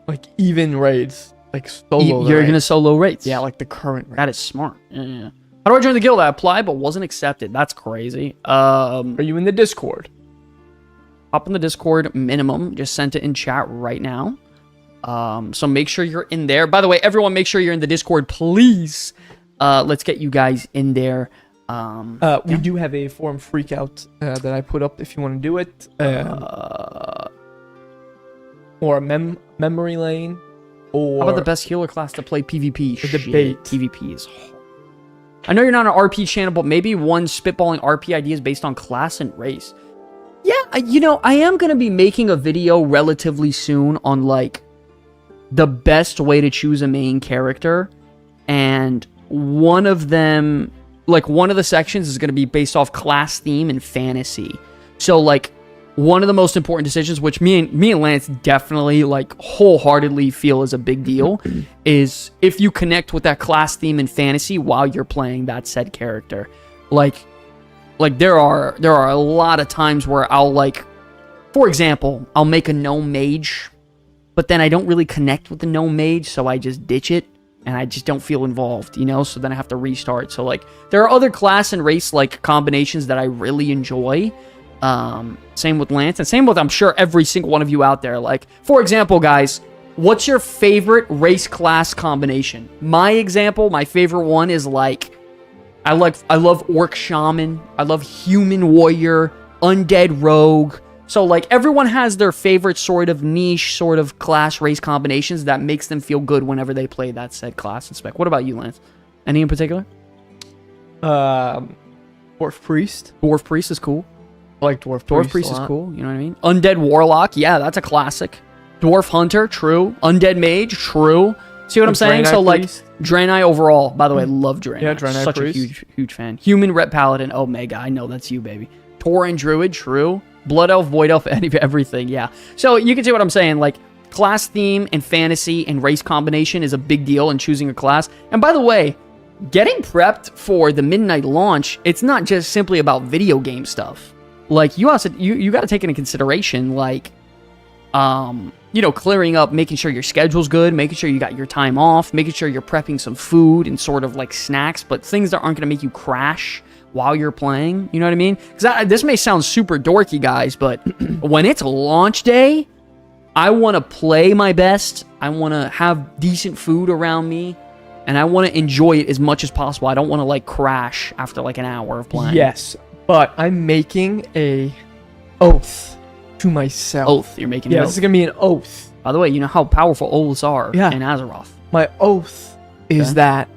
Like even raids. Like solo. You're going to solo raids. Yeah, like the current raid. That is smart. Yeah. How do I join the guild? I applied but wasn't accepted. That's crazy. Are you in the Discord? Hop in the Discord minimum. Just sent it in chat right now. So make sure you're in there. By the way, everyone, make sure you're in the Discord, please. Let's get you guys in there. We do have a forum freakout that I put up if you want to do it. Or a memory lane. Or how about the best healer class to play PvP? The debate. PvP is hard. I know you're not an RP channel, but maybe one spitballing RP ideas based on class and race. Yeah, I am going to be making a video relatively soon on, like, the best way to choose a main character. And one of them, like, one of the sections is going to be based off class theme and fantasy. So, like, one of the most important decisions, which me and Lance definitely, like, wholeheartedly feel is a big deal, is if you connect with that class theme and fantasy while you're playing that said character. Like there are a lot of times where I'll, like, for example, I'll make a gnome mage, but then I don't really connect with the gnome mage, so I just ditch it, and I just don't feel involved, so then I have to restart. So, like, there are other class and race, like, combinations that I really enjoy. Same with Lance, and same with, I'm sure, every single one of you out there. Like, for example, guys, what's your favorite race class combination? My example, my favorite one is, like, I love Orc Shaman, I love Human Warrior, Undead Rogue. So, like, everyone has their favorite sort of niche, sort of class race combinations that makes them feel good whenever they play that said class and spec. What about you, Lance? Any in particular? Dwarf Priest. Dwarf Priest is cool. I like Dwarf Priest. Dwarf Priest is cool, you know what I mean? Undead Warlock, yeah, that's a classic. Dwarf Hunter, true. Undead Mage, true. See what I'm saying? So, like, Draenei overall. By the way, I love Draenei. Yeah, Draenei Such Priest. a huge fan. Human Ret Paladin, Omega. I know that's you, baby. Tauren Druid, true. Blood Elf, Void Elf, everything, yeah. So, you can see what I'm saying. Like, class theme and fantasy and race combination is a big deal in choosing a class. And by the way, getting prepped for the midnight launch, it's not just simply about video game stuff. Like, you also, you got to take into consideration, like, clearing up, making sure your schedule's good, making sure you got your time off, making sure you're prepping some food and sort of like snacks, but things that aren't going to make you crash while you're playing. You know what I mean? Because this may sound super dorky, guys, but when it's launch day, I want to play my best. I want to have decent food around me, and I want to enjoy it as much as possible. I don't want to, like, crash after, like, an hour of playing. Yes, but I'm making a oath to myself. Oath. You're making an oath. This is going to be an oath. By the way, you know how powerful oaths are in Azeroth. My oath is that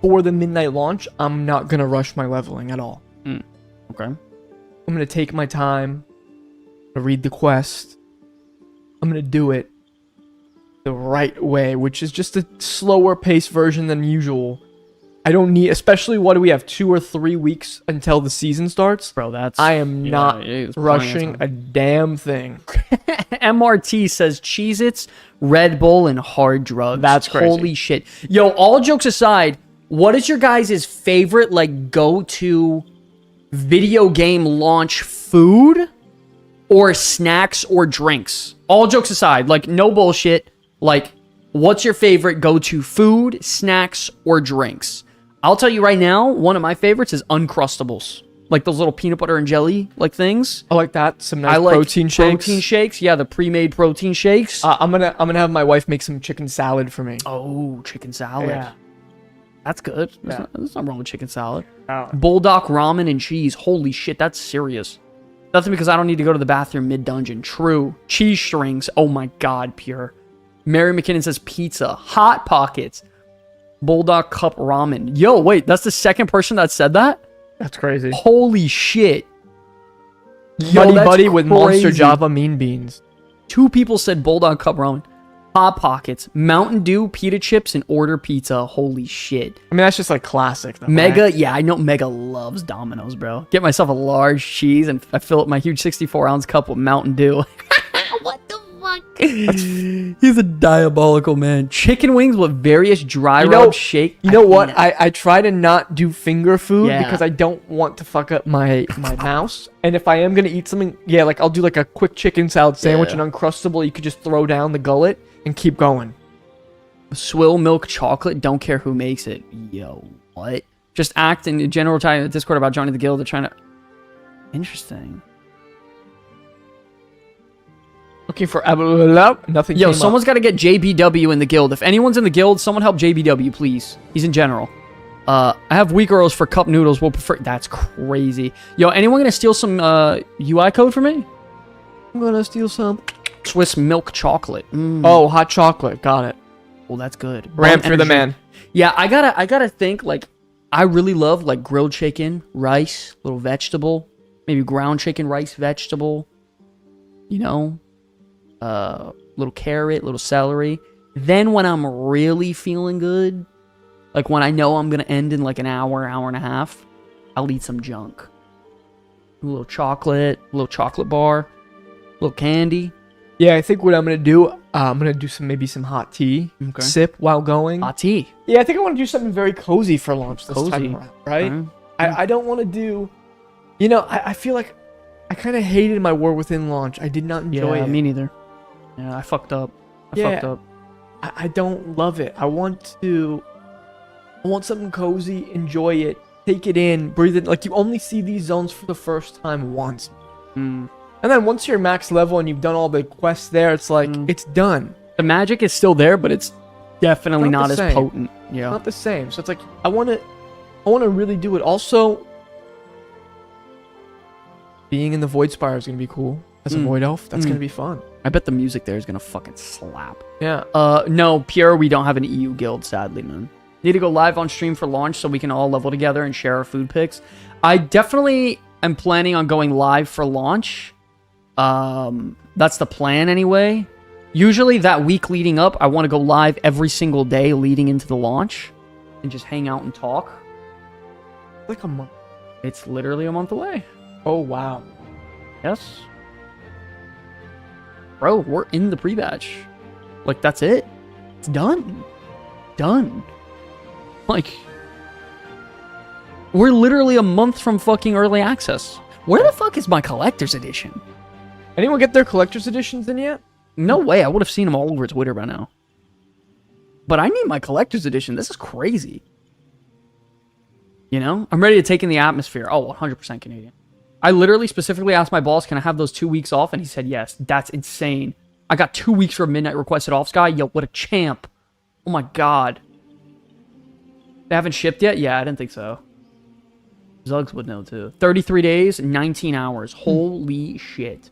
for the midnight launch, I'm not going to rush my leveling at all. Okay. I'm going to take my time to read the quest. I'm going to do it the right way, which is just a slower paced version than usual. I don't need, especially what do we have, 2 or 3 weeks until the season starts? Bro, I am not rushing a damn thing. MRT says Cheez-Its, Red Bull, and hard drugs. That's crazy. Holy shit. Yo, all jokes aside, what is your guys' favorite, like, go-to video game launch food or snacks or drinks? All jokes aside, like, no bullshit. Like, what's your favorite go-to food, snacks, or drinks? I'll tell you right now, one of my favorites is Uncrustables. Like those little peanut butter and jelly like things. I like that. Some nice protein shakes. Protein shakes, yeah, the pre-made protein shakes. I'm gonna have my wife make some chicken salad for me. Oh, chicken salad. Yeah. That's good. Yeah. There's nothing wrong with chicken salad. Oh. Bulldog ramen and cheese. Holy shit, that's serious. Nothing because I don't need to go to the bathroom mid-dungeon. True. Cheese strings. Oh my god, pure. Mary McKinnon says pizza. Hot Pockets. Bulldog cup ramen. Yo, wait, that's the second person that said that? That's crazy. Holy shit. Buddy Buddy with Monster Java Mean Beans. 2 people said Bulldog cup ramen. Hot Pockets, Mountain Dew, pita chips, and order pizza. Holy shit. I mean, that's just like classic though, Mega, right? Yeah, I know Mega loves Domino's, bro. Get myself a large cheese and I fill up my huge 64-ounce cup with Mountain Dew. What the fuck? fuck? He's a diabolical man. Chicken wings with various dry rub shake. You know what? I try to not do finger food Yeah. because I don't want to fuck up my mouse. And if I am gonna eat something, yeah, like I'll do like a quick chicken salad sandwich, Yeah. and Uncrustable, you could just throw down the gullet and keep going. Swill milk chocolate. Don't care who makes it. Yo, what? Just act in general time in Discord about joining the guild. They're trying to. Interesting. Looking for nothing. Yo, came someone's up. got to get JBW in the guild. If anyone's in the guild, someone help JBW, please. He's in general. I have weak girls for cup noodles. We'll prefer. That's crazy. Yo, anyone gonna steal some UI code for me? I'm gonna steal some Swiss milk chocolate. Oh, hot chocolate. Got it. Oh, that's good. Ram Bum for the energy. man. Yeah, I gotta think, like, I really love, like, grilled chicken, rice, little vegetable, maybe ground chicken, rice, vegetable, you know, little carrot, little celery. Then when I'm really feeling good, like when I know I'm gonna end in like an hour and a half, I'll eat some junk. A little chocolate bar, little candy. Yeah, I think what I'm gonna do, I'm gonna do maybe some hot tea, Okay. sip while going. Hot tea. Yeah, I think I want to do something very cozy for lunch this Cozy. time around, right? Okay. I don't want to do, you know, I feel like I kind of hated my War Within launch. I did not enjoy Yeah, it. me neither. Yeah, I fucked up. I fucked up. I don't love it. I want something cozy, enjoy it, take it in, breathe it. Like, you only see these zones for the first time once. And then once you're max level and you've done all the quests there, it's like, it's done. The magic is still there, but it's definitely Not not the as same. potent. Yeah. Not the same. So it's like, I want to really do it. Also, being in the Void Spire is going to be cool. As a Void Elf, that's going to be fun. I bet the music there is gonna fucking slap. Yeah. No, Pure, we don't have an EU guild, sadly, man. Need to go live on stream for launch so we can all level together and share our food picks. I definitely am planning on going live for launch. That's the plan anyway. Usually that week leading up, I want to go live every single day leading into the launch and just hang out and talk. Like a month. It's literally a month away. Oh, wow. Yes. Bro, we're in the pre-batch. Like, that's it. It's done. Done. Like, we're literally a month from fucking early access. Where the fuck is my collector's edition? Anyone get their collector's editions in yet? No way. I would have seen them all over Twitter by now. But I need my collector's edition. This is crazy. You know? I'm ready to take in the atmosphere. Oh, 100% Canadian. I literally specifically asked my boss, can I have those 2 weeks off? And he said, yes. That's insane. I got 2 weeks for a midnight requested off, Sky. Yo, what a champ. Oh my god. They haven't shipped yet? Yeah, I didn't think so. Zugs would know too. 33 days, 19 hours. Holy shit.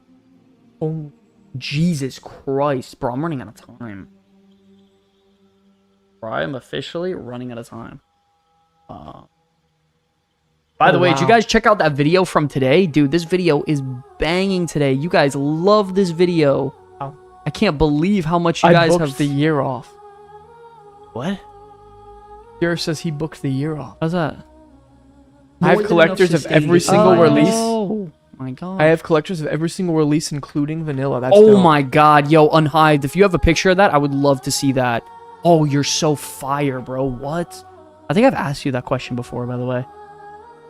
Oh, Jesus Christ. Bro, I'm running out of time. Bro, I am officially running out of time. By the way, did you guys check out that video from today? Dude, this video is banging today. You guys love this video. Wow. I can't believe how much you I guys booked have... the year off. What? Here says he booked the year off. How's that? I have collectors of every single release. Oh my god. I have collectors of every single release, including vanilla. That's Oh dope. my god, yo, Unhived. If you have a picture of that, I would love to see that. Oh, you're so fire, bro. What? I think I've asked you that question before, by the way.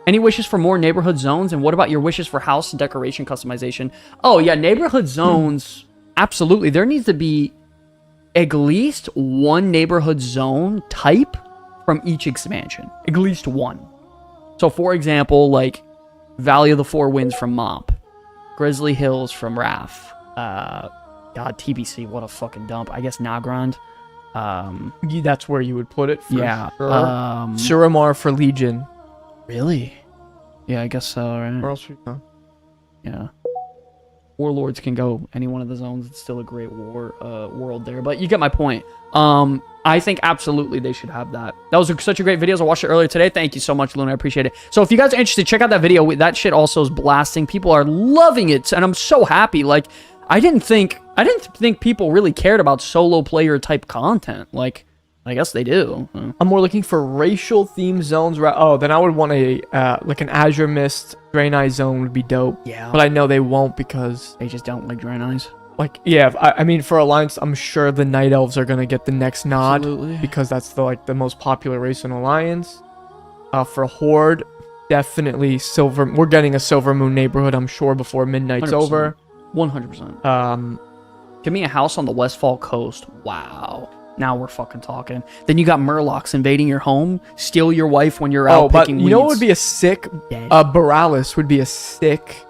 Any wishes for more neighborhood zones? And what about your wishes for house decoration customization? Oh, yeah, neighborhood zones. Absolutely. There needs to be at least one neighborhood zone type from each expansion. At least one. So, for example, like Valley of the Four Winds from Mop. Grizzly Hills from Wrath. God, TBC, what a fucking dump. I guess Nagrand. Yeah, that's where you would put it. For Yeah. Sure. Suramar for Legion. Really? Yeah, I guess so, right? Where else? Yeah. Warlords can go any one of the zones. It's still a great world there. But you get my point. I think absolutely they should have that. That was such a great video. I watched it earlier today. Thank you so much, Luna. I appreciate it. So if you guys are interested, check out that video. That shit also is blasting. People are loving it, and I'm so happy. Like, I didn't think people really cared about solo player type content. Like, I guess they do. I'm more looking for racial themed zones. Oh, then I would want a like an Azure Mist Draenei zone would be dope. Yeah. But I know they won't because They just don't like Draenei's. Like, yeah, I mean, for Alliance, I'm sure the Night Elves are going to get the next nod. Absolutely. Because that's the most popular race in Alliance. For Horde, definitely Silver. We're getting a Silver Moon neighborhood, I'm sure, before midnight's 100%. over. 100%. Give me a house on the Westfall coast. Wow. Now we're fucking talking. Then you got Murlocs invading your home, steal your wife when you're out picking weeds. You know what would be a sick... Borealis would be a sick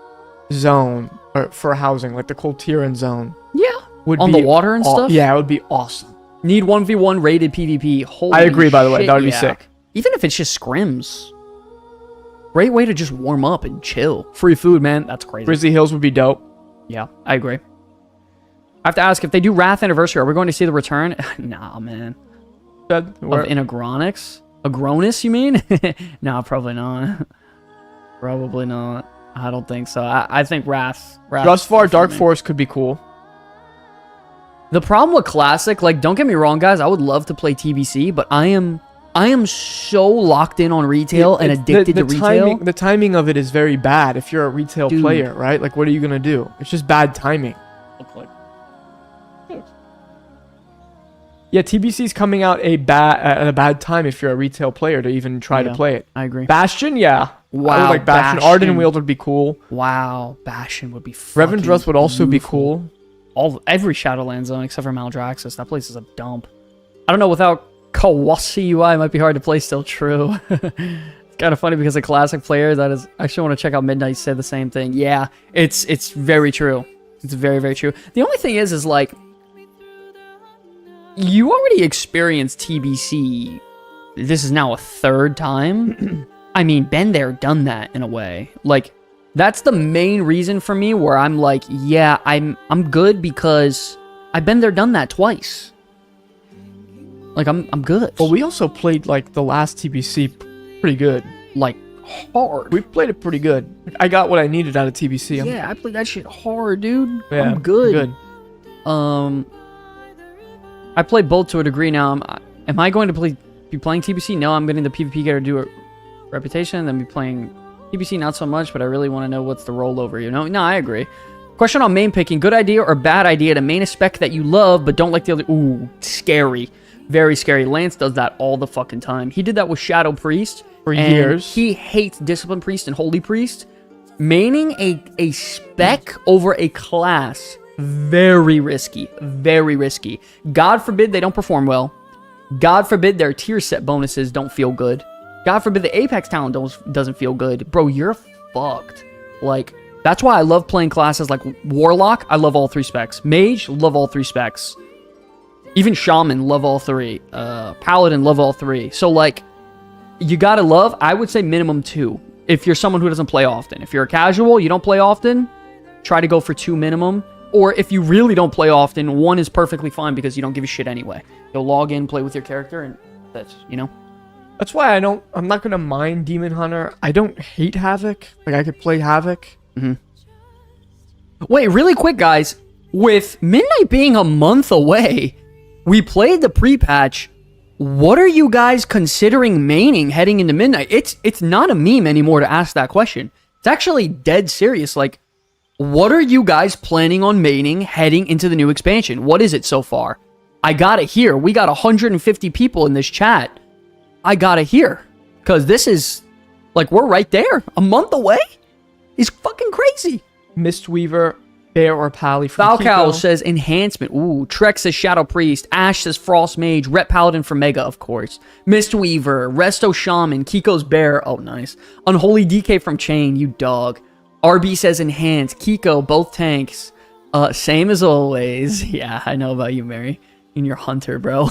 zone for housing, like the Coltiran zone. Yeah. Would on be the water and stuff? Yeah, it would be awesome. Need 1v1 rated PvP. Holy I agree, by the way. shit, That would be yeah. sick. Even if it's just scrims. Great way to just warm up and chill. Free food, man. That's crazy. Grizzly Hills would be dope. Yeah, I agree. I have to ask, if they do Wrath Anniversary, are we going to see the return? Nah, man. Of Inagronics? Agronus, you mean? Nah, probably not. Probably not. I don't think so. I think Wrath. Dustfar Dark Forest could be cool. The problem with Classic, like, don't get me wrong, guys. I would love to play TBC, but I am so locked in on retail and addicted to retail. The timing of it is very bad if you're a retail player, right? Like, what are you going to do? It's just bad timing. Yeah, TBC's coming out at a bad time if you're a retail player to even try to play it. I agree. Bastion, yeah. Wow, I would like Bastion. Ardenweald would be cool. Wow, Bastion would be fucking Revendreth would also beautiful. be cool. Every Shadowland zone except for Maldraxxus. That place is a dump. I don't know, without Quazii UI, it might be hard to play. Still true. It's kind of funny because a Classic player that is... I actually want to check out Midnight say the same thing. Yeah, it's very true. It's very, very true. The only thing is like... You already experienced TBC. This is now a third time. I mean, been there, done that in a way. Like, that's the main reason for me where I'm like, yeah, I'm good because I've been there, done that twice. Like, I'm good. Well, we also played, like, the last TBC pretty good. Like, hard. We played it pretty good. I got what I needed out of TBC. Yeah, I played that shit hard, dude. Yeah, I'm good. I play both to a degree now. Am I going to be playing TBC? No, I'm getting the PvP gear to do a reputation, then be playing TBC not so much, but I really want to know what's the rollover, you know? No, I agree. Question on main picking. Good idea or bad idea to main a spec that you love, but don't like the other... Ooh, scary. Very scary. Lance does that all the fucking time. He did that with Shadow Priest. For years. He hates Discipline Priest and Holy Priest. Maining a spec over a class... Very risky. Very risky. God forbid they don't perform well. God forbid their tier set bonuses don't feel good. God forbid the Apex talent doesn't feel good. Bro, you're fucked. Like, that's why I love playing classes like Warlock. I love all three specs. Mage, love all three specs. Even Shaman, love all three. Paladin, love all three. So, like, you gotta love, I would say minimum 2. If you're someone who doesn't play often. If you're a casual, you don't play often, try to go for 2 minimum. Or if you really don't play often, 1 is perfectly fine because you don't give a shit anyway. You'll log in, play with your character, and that's, you know? That's why I'm not going to mind Demon Hunter. I don't hate Havoc. Like, I could play Havoc. Mm-hmm. Wait, really quick, guys. With Midnight being a month away, we played the pre-patch. What are you guys considering maining heading into Midnight? It's not a meme anymore to ask that question. It's actually dead serious. Like, what are you guys planning on maining heading into the new expansion? What is it so far? I gotta hear. We got 150 people in this chat. I gotta hear. Because this is, like, we're right there. A month away? It's fucking crazy. Mistweaver, Bear, or Pally from Falcow says Enhancement. Ooh, Trek says Shadow Priest. Ash says Frost Mage. Ret Paladin for Mega, of course. Mistweaver. Resto Shaman. Kiko's Bear. Oh, nice. Unholy DK from Chain. You dog. RB says Enhance. Kiko, both tanks. Same as always. Yeah, I know about you, Mary. And your Hunter, bro.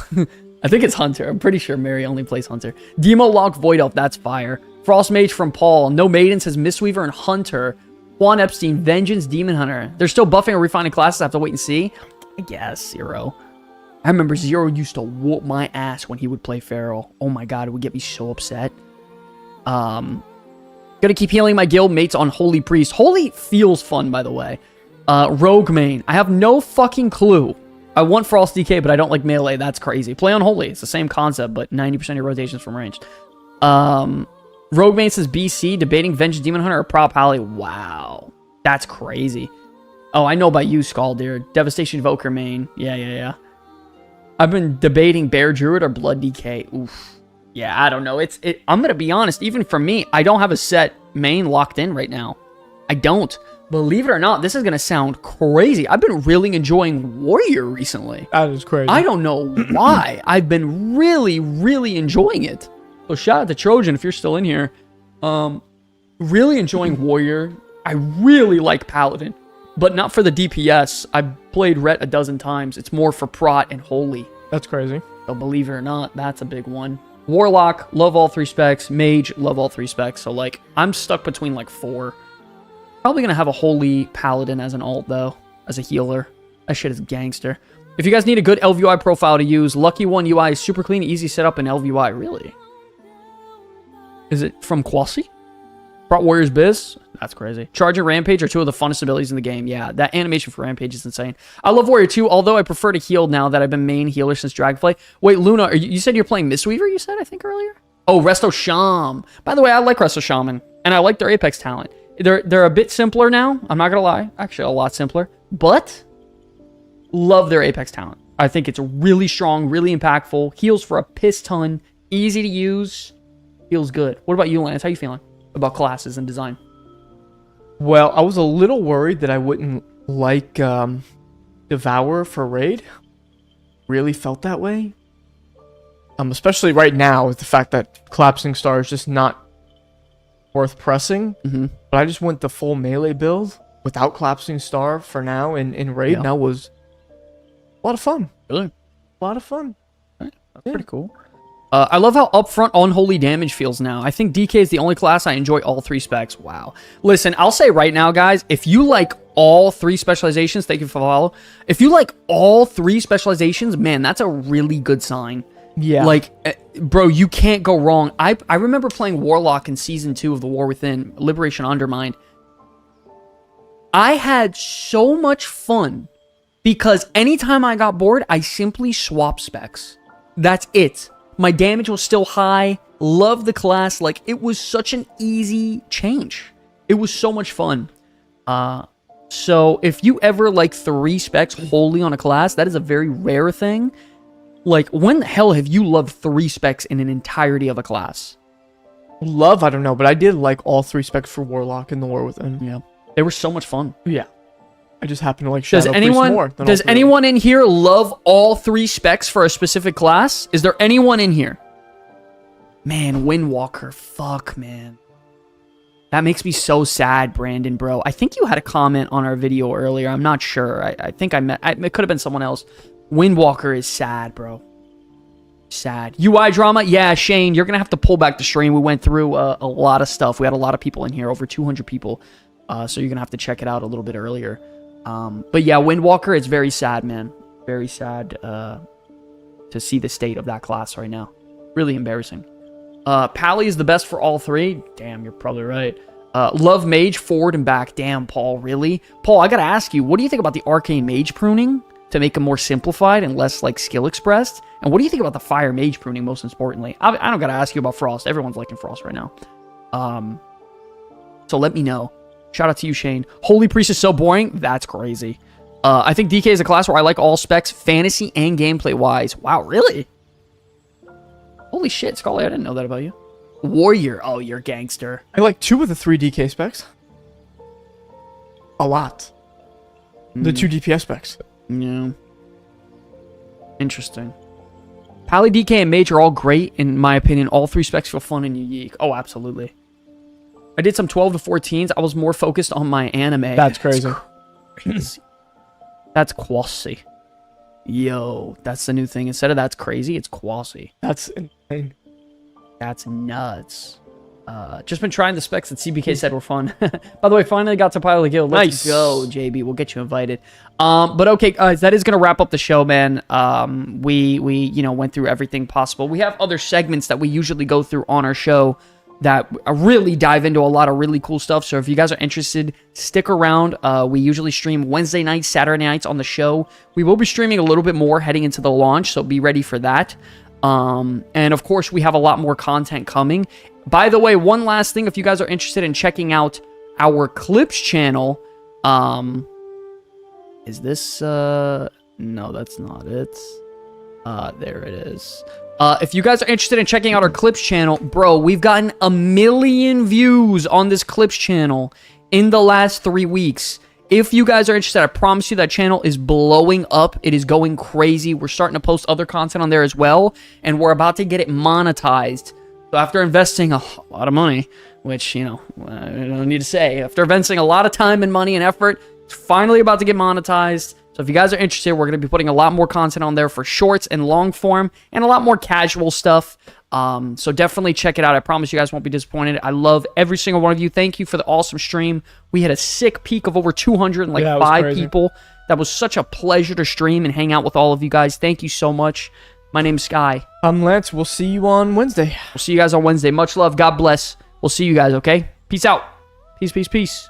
I think it's Hunter. I'm pretty sure Mary only plays Hunter. Demo Lock Void Elf. That's fire. Frost Mage from Paul. No Maiden says Mistweaver and Hunter. Juan Epstein. Vengeance Demon Hunter. They're still buffing or refining classes. I have to wait and see. I guess. Zero. I remember Zero used to whoop my ass when he would play Feral. Oh my god, it would get me so upset. Gonna keep healing my guild mates on Holy Priest. Holy feels fun, by the way. Rogue main. I have no fucking clue. I want Frost DK, but I don't like melee. That's crazy. Play on Holy. It's the same concept, but 90% of your rotations from range. Rogue main says BC. Debating Vengeance Demon Hunter or Prop Pally. Wow. That's crazy. Oh, I know about you, Scaldir. Devastation Evoker main. Yeah. I've been debating Bear Druid or Blood DK. Oof. Yeah, I don't know. I'm going to be honest. Even for me, I don't have a set main locked in right now. I don't. Believe it or not, this is going to sound crazy. I've been really enjoying Warrior recently. That is crazy. I don't know why. I've been really, really enjoying it. So shout out to Trojan if you're still in here. Really enjoying Warrior. I really like Paladin, but not for the DPS. I've played Ret a dozen times. It's more for Prot and Holy. That's crazy. So believe it or not, that's a big one. Warlock, love all 3 specs. Mage, love all 3 specs. So like, I'm stuck between like 4. Probably going to have a Holy Paladin as an alt, though, as a healer. That shit is gangster. If you guys need a good LVUI profile to use, Lucky One UI is super clean, easy setup in LVUI. Really? Is it from Quazii? Brought Warrior's Biz? That's crazy. Charge and Rampage are 2 of the funnest abilities in the game. Yeah, that animation for Rampage is insane. I love Warrior 2, although I prefer to heal now that I've been main healer since Dragonflight. Wait, Luna, you said you're playing Mistweaver, you said, I think, earlier? Oh, Resto Sham. By the way, I like Resto Shaman, and I like their Apex talent. They're a bit simpler now. I'm not going to lie. Actually, a lot simpler. But love their Apex talent. I think it's really strong, really impactful. Heals for a piss ton. Easy to use. Feels good. What about you, Lance? How you feeling about classes and design? Well, I was a little worried that I wouldn't like Devourer for Raid. Really felt that way. Especially right now with the fact that Collapsing Star is just not worth pressing. But I just went the full melee build without Collapsing Star for now in Raid. Yeah. That was a lot of fun. Really? A lot of fun. Right. That's pretty cool. I love how upfront unholy damage feels now. I think DK is the only class I enjoy all 3 specs. Wow. Listen, I'll say right now, guys, if you like all 3 specializations, thank you for follow. If you like all 3 specializations, man, that's a really good sign. Yeah. Like, bro, you can't go wrong. I remember playing Warlock in Season 2 of The War Within, Liberation Undermined. I had so much fun because anytime I got bored, I simply swapped specs. That's it. My damage was still high. Loved the class. Like, it was such an easy change. It was so much fun. So if you ever like 3 specs wholly on a class, that is a very rare thing. Like, when the hell have you loved 3 specs in an entirety of a class? Love, I don't know, but I did like all 3 specs for Warlock in The War Within. Yeah. They were so much fun. Yeah. I just happen to like Shadow Priest more. Does anyone in here love all 3 specs for a specific class? Is there anyone in here? Man, Windwalker. Fuck, man. That makes me so sad, Brandon, bro. I think you had a comment on our video earlier. I'm not sure. I think it could have been someone else. Windwalker is sad, bro. Sad. UI drama? Yeah, Shane, you're going to have to pull back the stream. We went through a lot of stuff. We had a lot of people in here, over 200 people. So you're going to have to check it out a little bit earlier. But yeah, Windwalker, it's very sad, man. Very sad to see the state of that class right now. Really embarrassing. Pally is the best for all 3. Damn, you're probably right. Love Mage, forward and back. Damn, Paul, really? Paul, I got to ask you, what do you think about the Arcane Mage pruning to make them more simplified and less like skill expressed? And what do you think about the Fire Mage pruning, most importantly? I don't got to ask you about Frost. Everyone's liking Frost right now. So let me know. Shout out to you, Shane. Holy Priest is so boring. That's crazy. I think DK is a class where I like all specs, fantasy and gameplay-wise. Wow, really? Holy shit, Scully, I didn't know that about you. Warrior. Oh, you're a gangster. I like 2 of the 3 DK specs. A lot. The 2 DPS specs. Yeah. Interesting. Pally, DK, and Mage are all great, in my opinion. All 3 specs feel fun and unique. Oh, absolutely. I did some 12 to 14s. I was more focused on my anime. That's crazy. That's Quazii. Yo, that's the new thing. Instead of that's crazy, it's Quazii. That's insane. That's nuts. Just been trying the specs that CBK said were fun. By the way, finally got to Pilot Guild. Let's go, JB. We'll get you invited. But okay, guys, that is going to wrap up the show, man. We went through everything possible. We have other segments that we usually go through on our show that really dive into a lot of really cool stuff. So if you guys are interested, stick around. We usually stream Wednesday nights, Saturday nights on the show. We will be streaming a little bit more heading into the launch, so be ready for that. And of course, we have a lot more content coming. By the way, one last thing, if you guys are interested in checking out our Clips channel, Is this, no, that's not it. There it is. If you guys are interested in checking out our Clips channel, bro, we've gotten 1 million views on this Clips channel in the last 3 weeks. If you guys are interested, I promise you that channel is blowing up. It is going crazy. We're starting to post other content on there as well, and we're about to get it monetized. So after investing a lot of money, which, you know, I don't need to say, after investing a lot of time and money and effort, it's finally about to get monetized. So if you guys are interested, we're going to be putting a lot more content on there for shorts and long form and a lot more casual stuff. So definitely check it out. I promise you guys won't be disappointed. I love every single one of you. Thank you for the awesome stream. We had a sick peak of over 205 people. That was such a pleasure to stream and hang out with all of you guys. Thank you so much. My name's Sky. I'm Lance. We'll see you on Wednesday. We'll see you guys on Wednesday. Much love. God bless. We'll see you guys, okay? Peace out. Peace, peace, peace.